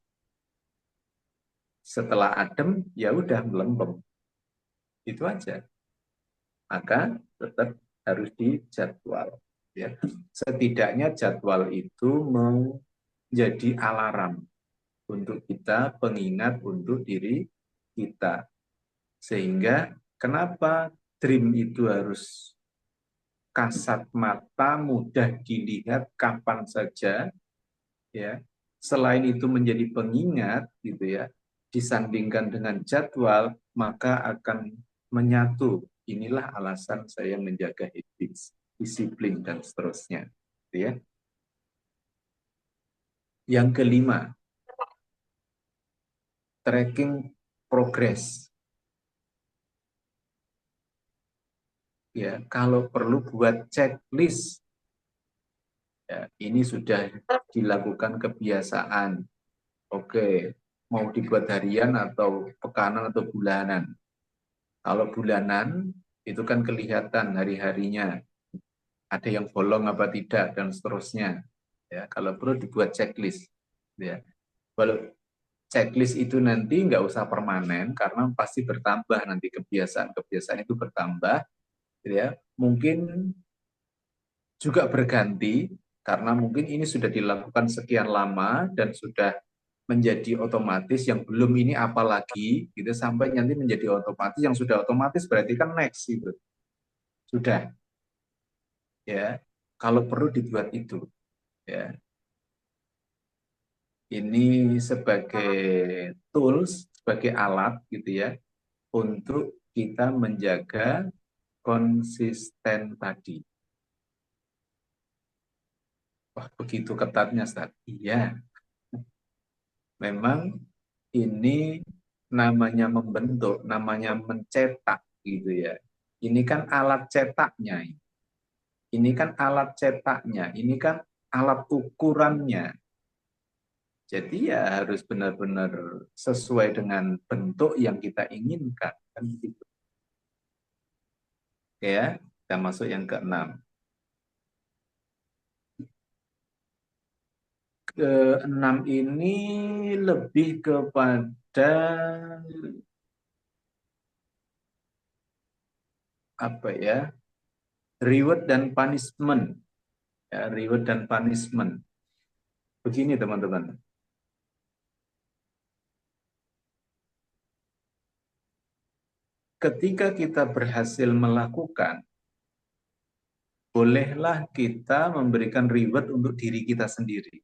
setelah adem, ya udah melempem. Itu aja. Maka tetap harus dijadwal. Ya. Setidaknya jadwal itu menjadi alarm untuk kita, pengingat untuk diri kita. Sehingga kenapa dream itu harus kasat mata, mudah dilihat kapan saja, ya. Selain itu menjadi pengingat, gitu ya, disandingkan dengan jadwal, maka akan menyatu. Inilah alasan saya menjaga habits, disiplin dan seterusnya, gitu ya. Yang kelima, tracking progress. Ya, kalau perlu buat checklist. Ya, ini sudah dilakukan kebiasaan. Oke, mau dibuat harian atau pekanan atau bulanan. Kalau bulanan itu kan kelihatan hari-harinya. Ada yang bolong apa tidak dan seterusnya. Ya, kalau perlu dibuat checklist. Ya. Kalau checklist itu nanti nggak usah permanen karena pasti bertambah nanti kebiasaan-kebiasaan itu bertambah. Ya. Mungkin juga berganti karena mungkin ini sudah dilakukan sekian lama dan sudah menjadi otomatis, yang belum ini apalagi gitu, sampai nanti menjadi otomatis, yang sudah otomatis berarti kan next gitu. Sudah ya. Kalau perlu dibuat itu ya. Ini sebagai tools, sebagai alat gitu ya, untuk kita menjaga konsisten tadi. Wah, begitu ketatnya, Ustaz. Iya, memang ini namanya membentuk, namanya mencetak gitu ya. Ini kan alat cetaknya. Ini kan alat cetaknya, ini kan alat ukurannya. Jadi ya harus benar-benar sesuai dengan bentuk yang kita inginkan. Kan gitu. Oke ya, kita masuk yang keenam. Keenam ini lebih kepada apa ya? Reward dan punishment. Ya, reward dan punishment. Begini teman-teman. Ketika kita berhasil melakukan, bolehlah kita memberikan reward untuk diri kita sendiri.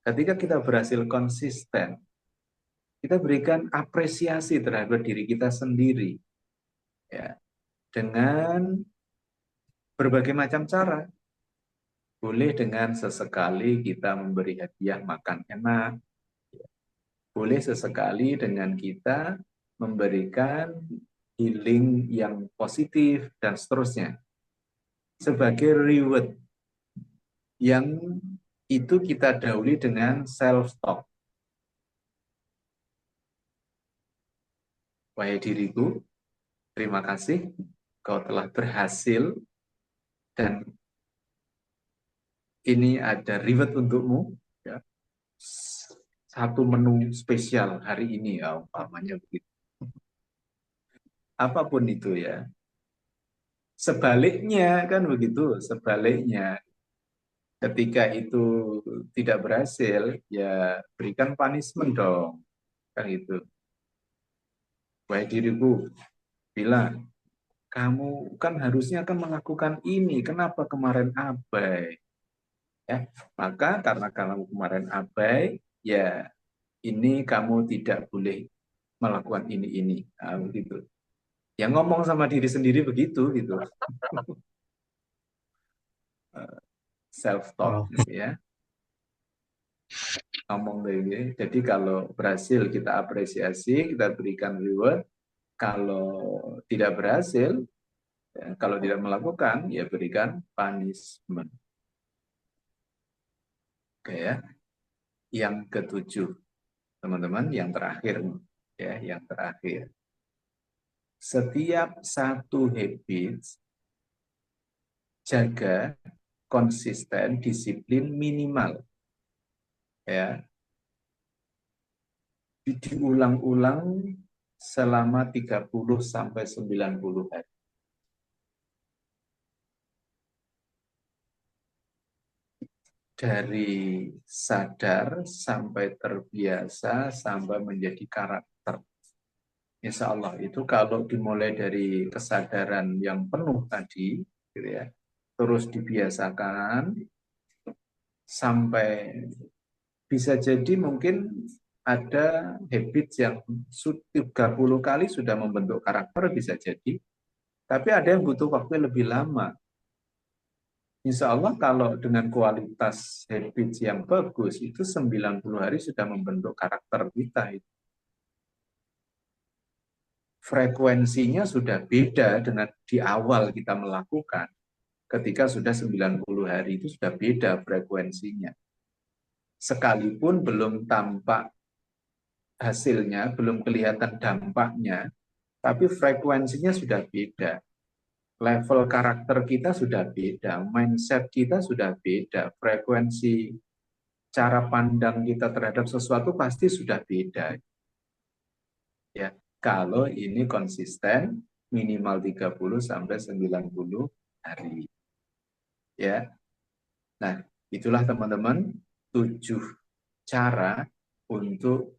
Ketika kita berhasil konsisten, kita berikan apresiasi terhadap diri kita sendiri, ya, dengan berbagai macam cara. Boleh dengan sesekali kita memberi hadiah makan enak, boleh sesekali dengan kita memberikan healing yang positif, dan seterusnya. Sebagai reward yang itu kita dahului dengan self-talk. Wahai diriku, terima kasih kau telah berhasil dan ini ada reward untukmu. Ya. Satu menu spesial hari ini, ya, umpamanya begitu. Apapun itu ya. Sebaliknya kan begitu, sebaliknya. Ketika itu tidak berhasil, ya berikan punishment dong. Kan itu. Wahai diriku, bilang, kamu kan harusnya kan melakukan ini, kenapa kemarin abai? Ya, maka karena kamu kemarin abai, ya ini kamu tidak boleh melakukan ini. Nah, begitu. Yang ngomong sama diri sendiri begitu gitu. Self talk Oh, gitu ya. Ngomong begini. Jadi kalau berhasil kita apresiasi, kita berikan reward. Kalau tidak berhasil, ya, kalau tidak melakukan, ya berikan punishment. Oke ya. Yang ketujuh, teman-teman, yang terakhir ya, yang terakhir. Setiap satu habit jaga konsisten disiplin minimal ya, diulang-ulang selama 30 sampai 90 hari. Dari sadar sampai terbiasa sampai menjadi karakter. Insya Allah itu kalau dimulai dari kesadaran yang penuh tadi, gitu ya, terus dibiasakan sampai bisa jadi mungkin ada habit yang 30 kali sudah membentuk karakter bisa jadi, tapi ada yang butuh waktu lebih lama. Insya Allah kalau dengan kualitas habit yang bagus, itu 90 hari sudah membentuk karakter kita. Frekuensinya sudah beda dengan di awal kita melakukan. Ketika sudah 90 hari itu sudah beda frekuensinya. Sekalipun belum tampak hasilnya, belum kelihatan dampaknya, tapi frekuensinya sudah beda. Level karakter kita sudah beda, mindset kita sudah beda, frekuensi cara pandang kita terhadap sesuatu pasti sudah beda. Ya, kalau ini konsisten minimal 30 sampai 90 hari. ya. Nah, itulah teman-teman 7 cara untuk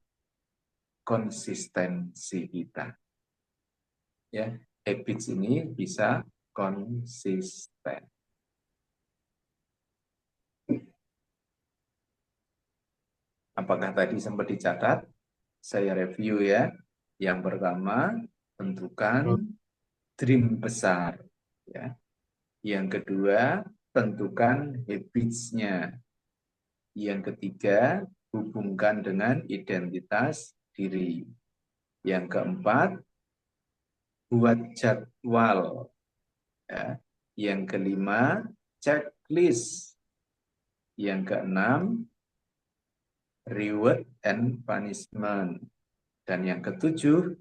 konsistensi kita. Ya, habits ini bisa konsisten. Apakah tadi sempat dicatat? Saya review ya. Yang pertama, tentukan dream besar. Ya. Yang kedua, tentukan habits-nya. Yang ketiga, hubungkan dengan identitas diri. Yang keempat, buat jadwal. Ya. Yang kelima, checklist. Yang keenam, reward and punishment. Dan yang ketujuh,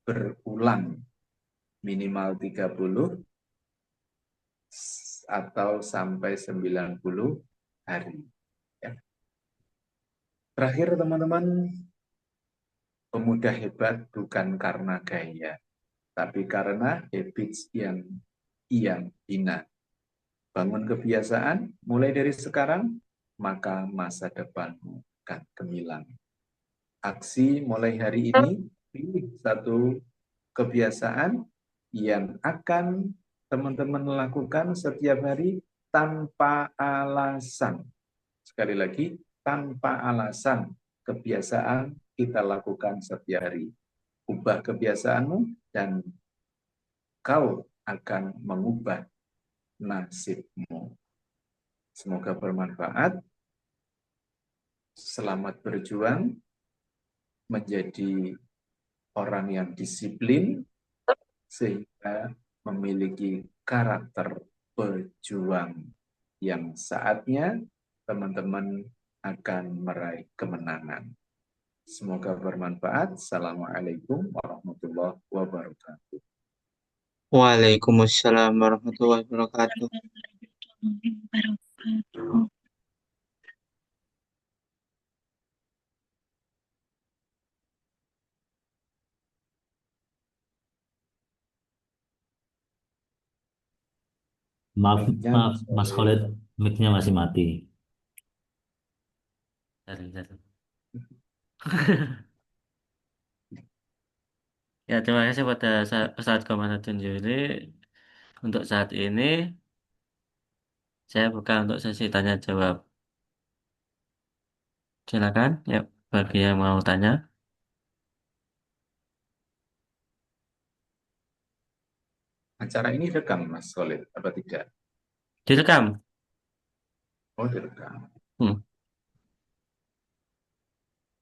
berulang minimal 30 atau sampai 90 hari. Ya. Terakhir teman-teman, pemuda hebat bukan karena gaya, tapi karena habits yang ia bina. Bangun kebiasaan mulai dari sekarang, maka masa depanmu akan gemilang. Aksi mulai hari ini, pilih satu kebiasaan yang akan teman-teman lakukan setiap hari tanpa alasan. Sekali lagi, tanpa alasan. Kebiasaan kita lakukan setiap hari. Ubah kebiasaanmu dan kau akan mengubah nasibmu. Semoga bermanfaat. Selamat berjuang menjadi orang yang disiplin sehingga memiliki karakter pejuang yang saatnya teman-teman akan meraih kemenangan. Semoga bermanfaat. Assalamualaikum warahmatullahi wabarakatuh. Waalaikumsalam warahmatullahi wabarakatuh. Wabarakatuh. Maaf, Baiknya maaf, Mas Mas Khalid. Khalid, mic-nya masih mati. Ya, terima kasih pada Ustadz Komarudin Juri. Untuk saat ini, saya buka untuk sesi tanya jawab. Silakan, ya, bagi yang mau tanya. Acara ini rekam Mas Khalid, apa tidak? Direkam. Oh, direkam. Hmm.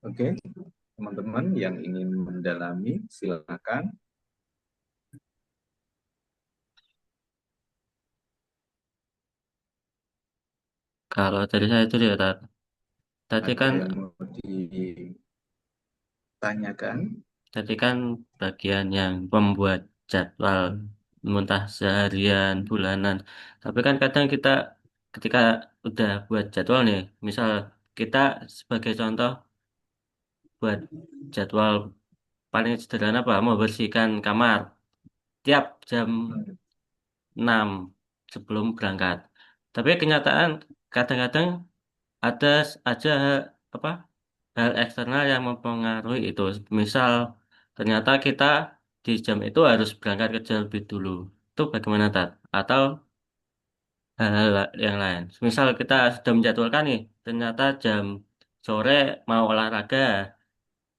Oke, teman-teman yang ingin mendalami, silakan. Kalau tadi saya itu ya, tadi Ada kan, yang mau ditanyakan? tadi kan bagian yang membuat jadwal muntah seharian, bulanan. Tapi kan kadang kita ketika udah buat jadwal nih, misal kita sebagai contoh buat jadwal paling sederhana apa? Membersihkan kamar tiap jam 6 sebelum berangkat. Tapi kenyataan kadang-kadang ada aja apa hal eksternal yang mempengaruhi itu. Misal ternyata kita di jam itu harus berangkat kerja lebih dulu. Itu bagaimana Tat? Atau hal-hal yang lain. Misal kita sudah menjadwalkan nih, ternyata jam sore mau olahraga.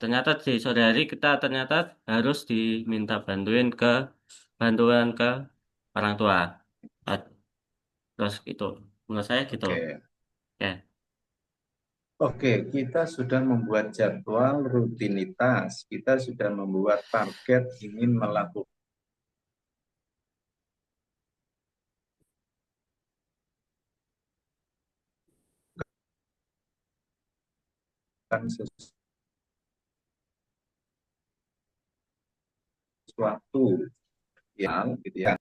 Ternyata di sore hari kita ternyata harus diminta bantuan ke orang tua. Ah, terus itu menurut saya gitu. Oke. Ya. Oke, kita sudah membuat jadwal rutinitas. Kita sudah membuat target ingin melakukan sesuatu yang gitu ya.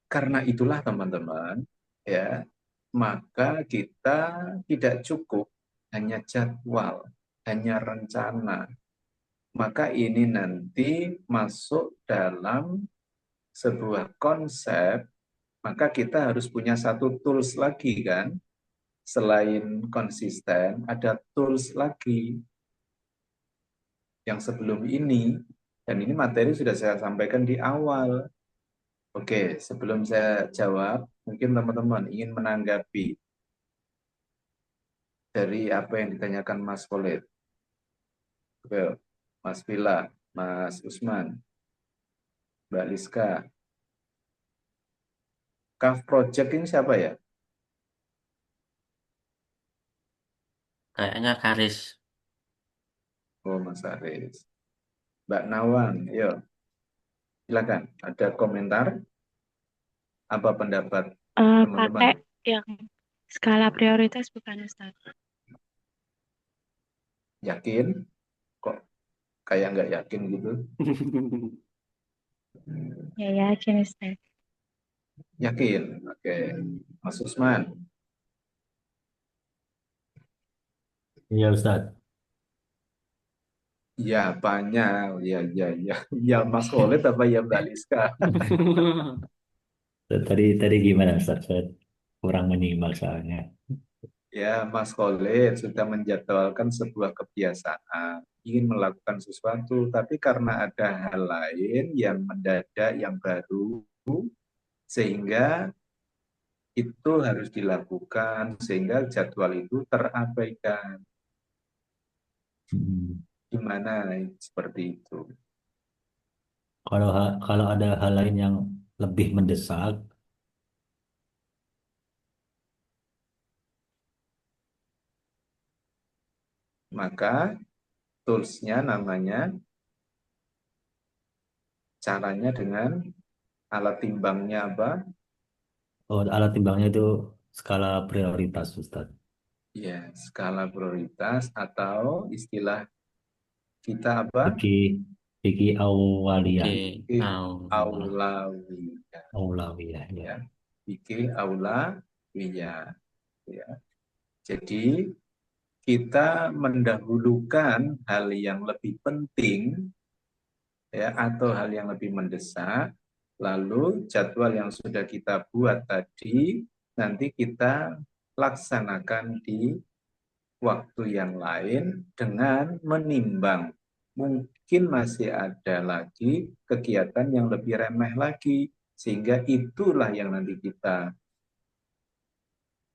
Karena itulah teman-teman, ya, maka kita tidak cukup hanya jadwal, hanya rencana. Maka ini nanti masuk dalam sebuah konsep maka kita harus punya satu tools lagi kan. Selain konsisten, ada tools lagi yang sebelum ini. Dan ini materi sudah saya sampaikan di awal. Oke, sebelum saya jawab, mungkin teman-teman ingin menanggapi dari apa yang ditanyakan Mas Khalid. Oke, Mas Vila, Mas Usman, Mbak Liska. CAF Project ini siapa ya? Kayaknya Karis. Oh, Mas Aris. Mbak Nawang, yuk. Silakan, ada komentar? Apa pendapat Pakai teman-teman? yang skala prioritas bukan Ustaz. Yakin? Kok kayak nggak yakin gitu? Ya yakin Ustaz. Yakin? Oke. Mas Usman? Iya Ustadz. Ya, banyak. Ya, ya, ya. Ya, Mas Khalid apa ya Mbak Liska? Tadi gimana Ustadz? Saya kurang menyimak soalnya. Ya, Mas Khalid sudah menjadwalkan sebuah kebiasaan, ingin melakukan sesuatu, tapi karena ada hal lain yang mendadak, yang baru, sehingga itu harus dilakukan, sehingga jadwal itu terabaikan. Hmm. Gimana seperti itu? Kalau ada hal lain yang lebih mendesak, Maka toolsnya namanya, caranya dengan alat timbangnya apa? alat timbangnya itu skala prioritas Ustadz. Ya, skala prioritas atau istilah kita apa? Fikih fikih Oke, awaliyah, Fikih Allah. aulawiyah. aulawiyah ya. Ya, fikih aulawiyah. Ya. Jadi kita mendahulukan hal yang lebih penting ya atau hal yang lebih mendesak, lalu jadwal yang sudah kita buat tadi nanti kita laksanakan di waktu yang lain dengan menimbang mungkin masih ada lagi kegiatan yang lebih remeh lagi, sehingga itulah yang nanti kita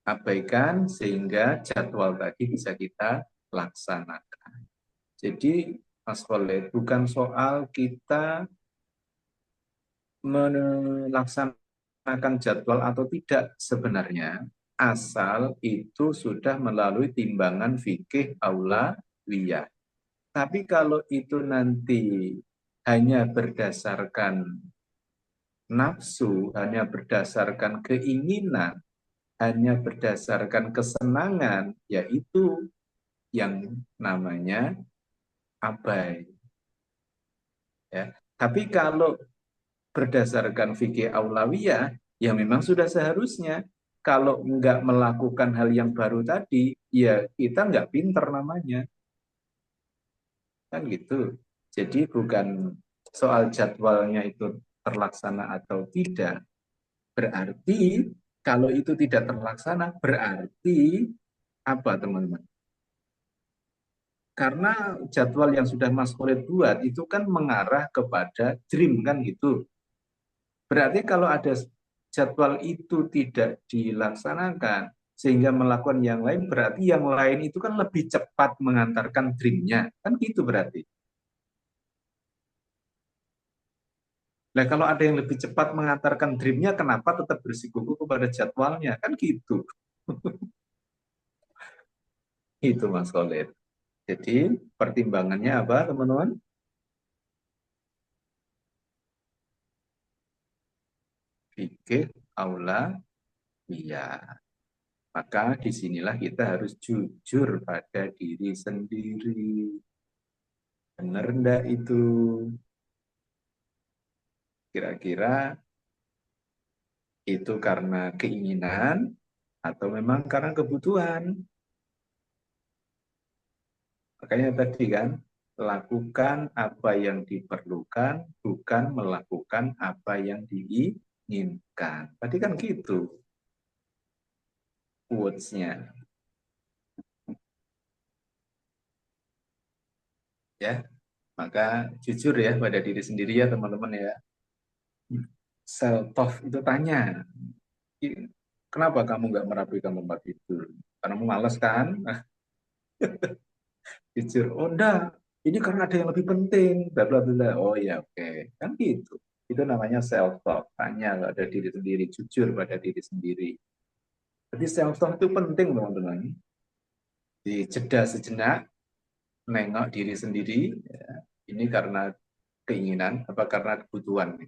abaikan sehingga jadwal tadi bisa kita laksanakan. Jadi Mas Khalid, bukan soal kita melaksanakan jadwal atau tidak sebenarnya, asal itu sudah melalui timbangan fikih aulawiyah. Tapi kalau itu nanti hanya berdasarkan nafsu, hanya berdasarkan keinginan, hanya berdasarkan kesenangan, yaitu yang namanya abai. Ya. Tapi kalau berdasarkan fikih aulawiyah, ya memang sudah seharusnya. Kalau enggak melakukan hal yang baru tadi, ya kita enggak pinter namanya. Kan gitu. Jadi bukan soal jadwalnya itu terlaksana atau tidak. Berarti kalau itu tidak terlaksana, berarti apa teman-teman? Karena jadwal yang sudah Mas Khalid buat itu kan mengarah kepada dream kan gitu. Berarti kalau ada jadwal itu tidak dilaksanakan sehingga melakukan yang lain, berarti yang lain itu kan lebih cepat mengantarkan dreamnya. Kan gitu berarti. Nah, kalau ada yang lebih cepat mengantarkan dreamnya, kenapa tetap bersikukuh kepada jadwalnya? Kan gitu. Itu Mas Khalid. Jadi pertimbangannya apa teman-teman? Fikih aula iya. Maka disinilah kita harus jujur pada diri sendiri. Benar enggak itu? Kira-kira itu karena keinginan atau memang karena kebutuhan? Makanya tadi kan, lakukan apa yang diperlukan, bukan melakukan apa yang diinginkan. menginginkan. Tadi kan gitu quotes-nya. Ya, maka jujur ya pada diri sendiri ya teman-teman ya. Self-talk itu tanya, kenapa kamu nggak merapikan tempat tidur? Karena kamu malas kan? Nah, jujur, oh enggak, ini karena ada yang lebih penting, bla bla bla. Oh ya oke, kan gitu. Itu namanya self-talk, tanya pada diri sendiri, jujur pada diri sendiri. Jadi self-talk itu penting teman-teman. Di jeda sejenak, nengok diri sendiri, ya, ini karena keinginan, apa karena kebutuhan.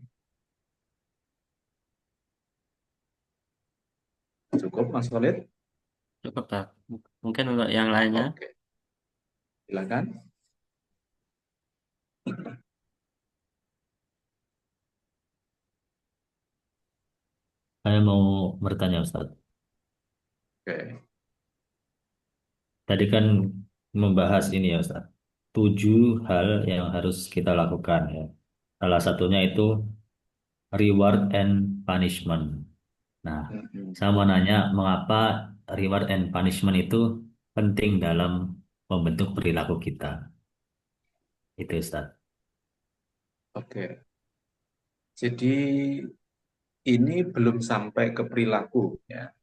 Cukup Mas Khalid? Cukup, Pak. Mungkin untuk yang lainnya. Oke, silakan. Saya mau bertanya Ustaz. Oke. Tadi kan membahas ini ya Ustaz. 7 hal yang harus kita lakukan ya. Salah satunya itu reward and punishment. Nah, Mm-mm. saya mau nanya mengapa reward and punishment itu penting dalam membentuk perilaku kita. Itu Ustaz. Oke. Jadi ini belum sampai ke perilaku ya.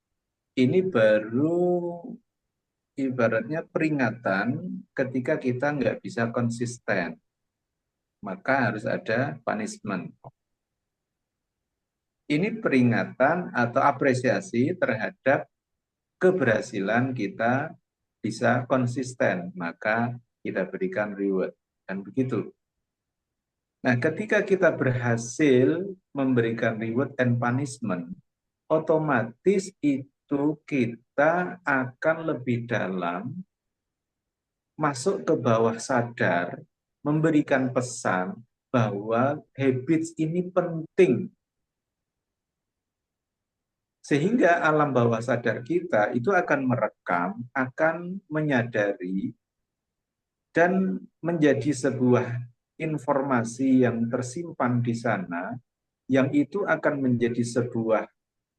Ini baru ibaratnya peringatan ketika kita nggak bisa konsisten, maka harus ada punishment. Ini peringatan atau apresiasi terhadap keberhasilan kita bisa konsisten, maka kita berikan reward. Dan begitu. Nah, ketika kita berhasil memberikan reward and punishment, otomatis itu kita akan lebih dalam masuk ke bawah sadar, memberikan pesan bahwa habits ini penting. Sehingga alam bawah sadar kita itu akan merekam, akan menyadari, dan menjadi sebuah informasi yang tersimpan di sana, yang itu akan menjadi sebuah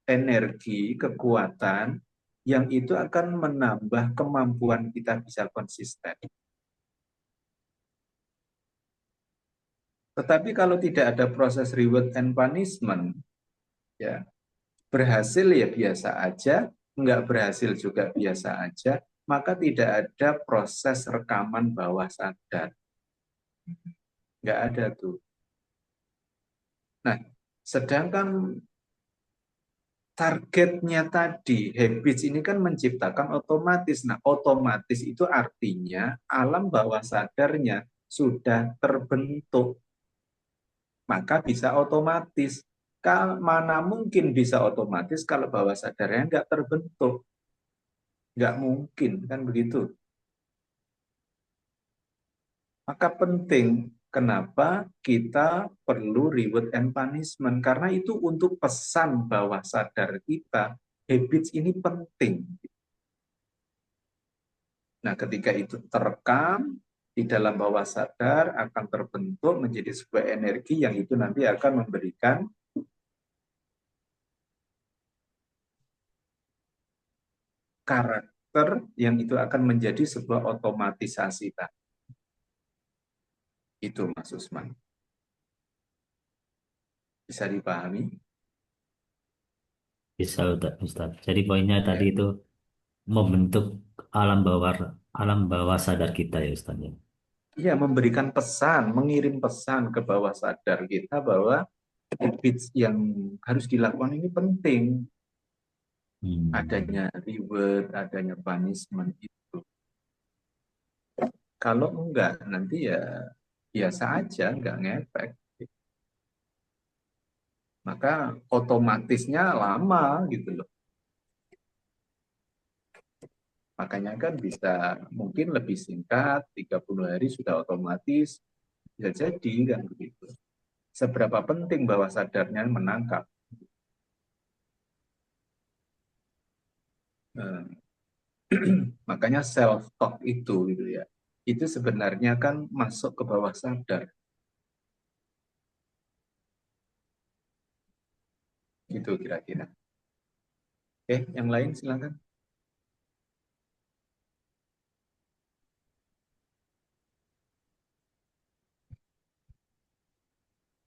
energi, kekuatan, yang itu akan menambah kemampuan kita bisa konsisten. Tetapi kalau tidak ada proses reward and punishment, ya berhasil ya biasa aja, nggak berhasil juga biasa aja, maka tidak ada proses rekaman bawah sadar. Nggak ada tuh. Nah, sedangkan targetnya tadi, habits ini kan menciptakan otomatis. Nah, otomatis itu artinya alam bawah sadarnya sudah terbentuk. Maka bisa otomatis. Mana mungkin bisa otomatis kalau bawah sadarnya nggak terbentuk. Nggak mungkin, kan begitu. Maka penting kenapa kita perlu reward and punishment. Karena itu untuk pesan bawah sadar kita, habits ini penting. Nah, ketika itu terekam di dalam bawah sadar akan terbentuk menjadi sebuah energi yang itu nanti akan memberikan karakter yang itu akan menjadi sebuah otomatisasi. Itu Mas Usman. Bisa dipahami? Bisa Ustaz. Jadi poinnya tadi Ya. itu membentuk alam bawah alam bawah sadar kita ya Ustaz ya. Iya, memberikan pesan, mengirim pesan ke bawah sadar kita bahwa habits yang harus dilakukan ini penting. Hmm. Adanya reward, adanya punishment itu. Kalau enggak, nanti ya biasa aja, enggak ngefek. Maka otomatisnya lama gitu loh. Makanya kan bisa mungkin lebih singkat, 30 hari sudah otomatis, bisa jadi kan begitu. Seberapa penting bawah sadarnya menangkap. Makanya self-talk itu gitu ya. Itu sebenarnya kan masuk ke bawah sadar. Itu kira-kira. Oke, yang lain silakan.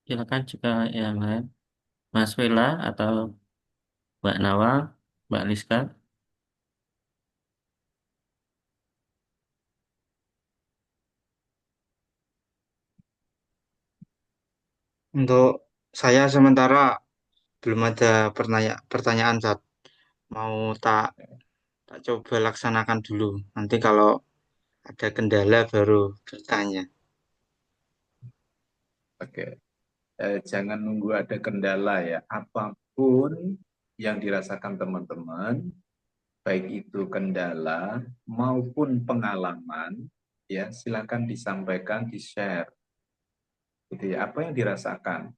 Silakan juga yang lain. Mas Wela atau Mbak Nawang, Mbak Liska. Untuk saya sementara belum ada pertanyaan saat mau tak tak coba laksanakan dulu. Nanti kalau ada kendala baru bertanya. Oke. Jangan nunggu ada kendala ya. Apapun yang dirasakan teman-teman, baik itu kendala maupun pengalaman, ya silakan disampaikan, di-share. Gitu ya. Apa yang dirasakan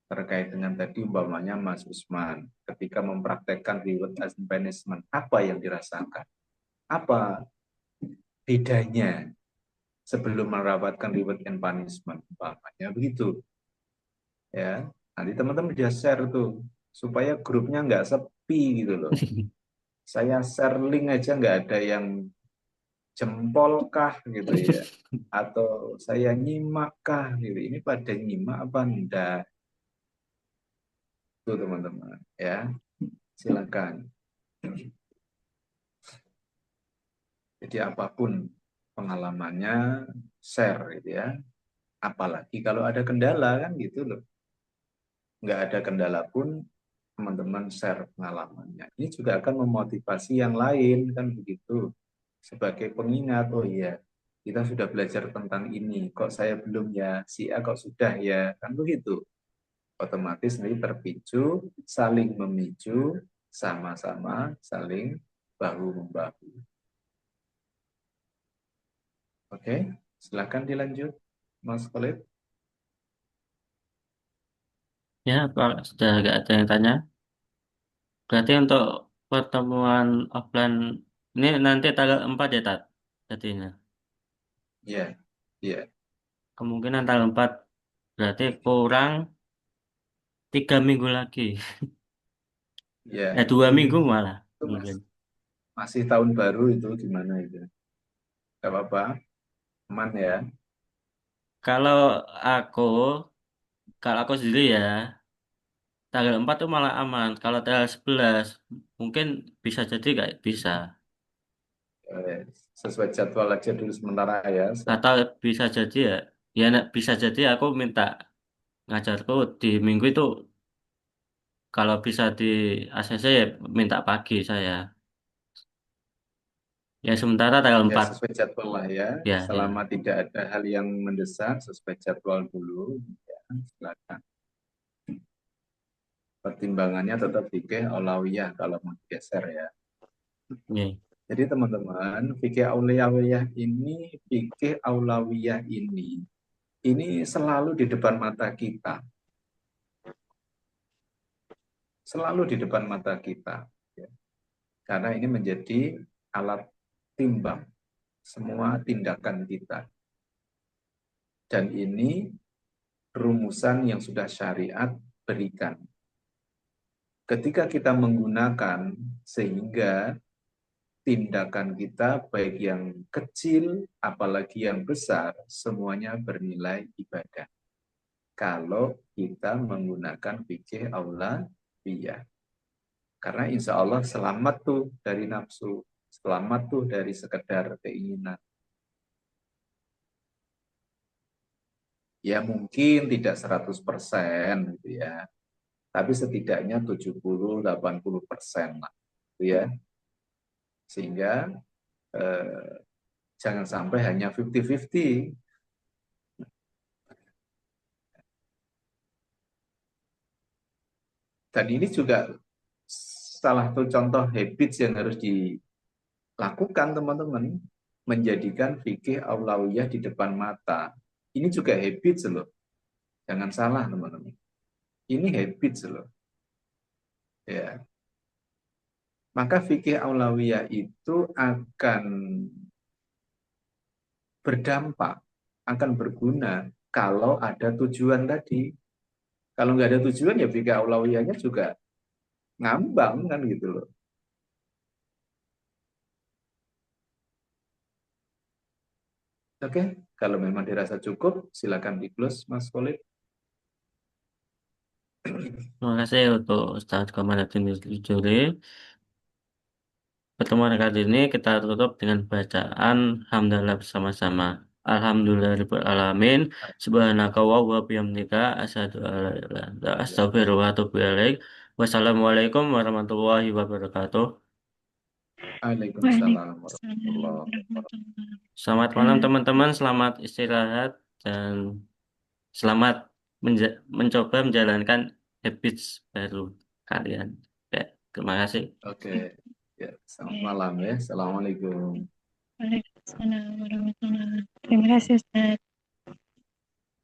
terkait dengan tadi umpamanya Mas Usman ketika mempraktekkan reward and punishment, apa yang dirasakan? Apa bedanya sebelum mendapatkan reward and punishment umpamanya begitu ya. Nanti teman-teman dia share tuh supaya grupnya nggak sepi gitu loh. Saya share link aja nggak ada yang jempol kah gitu ya, atau saya nyimak kah gitu. Ini pada nyimak apa enggak tuh teman-teman ya. Silakan. Jadi apapun pengalamannya share gitu ya. Apalagi kalau ada kendala kan gitu loh. Nggak ada kendala pun teman-teman share pengalamannya. Ini juga akan memotivasi yang lain kan begitu. Sebagai pengingat, oh iya, kita sudah belajar tentang ini. Kok saya belum ya? Si A kok sudah ya? Kan begitu. Otomatis nanti terpicu, saling memicu, sama-sama saling bahu-membahu. Oke, silakan dilanjut, Mas Khalid. Ya, Pak, sudah nggak ada yang tanya. Berarti untuk pertemuan offline ini nanti tanggal 4 ya, Tat? Jadinya. Ya, ya, Kemungkinan tanggal 4 berarti kurang 3 minggu lagi. ya. 2 minggu malah Itu mungkin. masih tahun baru itu gimana itu? Gak apa-apa, aman ya. Kalau aku, kalau aku sendiri ya, tanggal 4 tuh malah aman. Kalau tanggal 11 mungkin bisa jadi nggak bisa. Sesuai jadwal aja dulu sementara ya. Atau bisa jadi ya, bisa jadi aku minta ngajarku di minggu itu kalau bisa di ACC ya minta pagi saya. Ya sementara tanggal Ya 4 sesuai jadwal lah ya. ya Selama ya. tidak ada hal yang mendesak, sesuai jadwal dulu. Ya, silakan. Pertimbangannya tetap fikih aulawiyah kalau mau digeser ya. Ya. Jadi teman-teman, fikih aulawiyah ini selalu di depan mata kita. Selalu di depan mata kita. Ya. Karena ini menjadi alat timbang semua tindakan kita. Dan ini rumusan yang sudah syariat berikan. Ketika kita menggunakan sehingga tindakan kita baik yang kecil apalagi yang besar semuanya bernilai ibadah. Kalau kita menggunakan fikih aulawiyah. Karena insya Allah selamat tuh dari nafsu, selamat tuh dari sekedar keinginan. Ya mungkin tidak 100% gitu ya, tapi setidaknya 70-80% lah, gitu ya. Sehingga eh, jangan sampai hanya 50-50. Dan ini juga salah satu contoh habits yang harus dilakukan teman-teman, menjadikan fikih aulawiyah di depan mata. Ini juga habits loh, jangan salah teman-teman. Ini habits loh, ya. Maka fikih aulawiyah itu akan berdampak, akan berguna kalau ada tujuan tadi. Kalau nggak ada tujuan ya fikih aulawiyahnya juga ngambang kan gitu loh. Oke, kalau memang dirasa cukup, silakan di-close, Mas Khalid. Terima kasih untuk Ustadz Kamaluddin Juri. Pertemuan kali ini kita tutup dengan bacaan hamdalah bersama-sama. Alhamdulillahirabbil alamin. Subhanaka wa bihamdika asyhadu an la ilaha illa anta astaghfiruka wa atubu ilaik. Wassalamualaikum warahmatullahi wabarakatuh. Waalaikumsalam Waalaikumsalam warahmatullahi wabarakatuh. warahmatullahi Selamat malam wabarakatuh. teman-teman, selamat istirahat dan selamat mencoba menjalankan habits baru kalian. Ya, terima kasih. Oke, ya, selamat Oke. malam ya. Assalamualaikum. Waalaikumsalam warahmatullahi wabarakatuh. Terima kasih, Ustaz.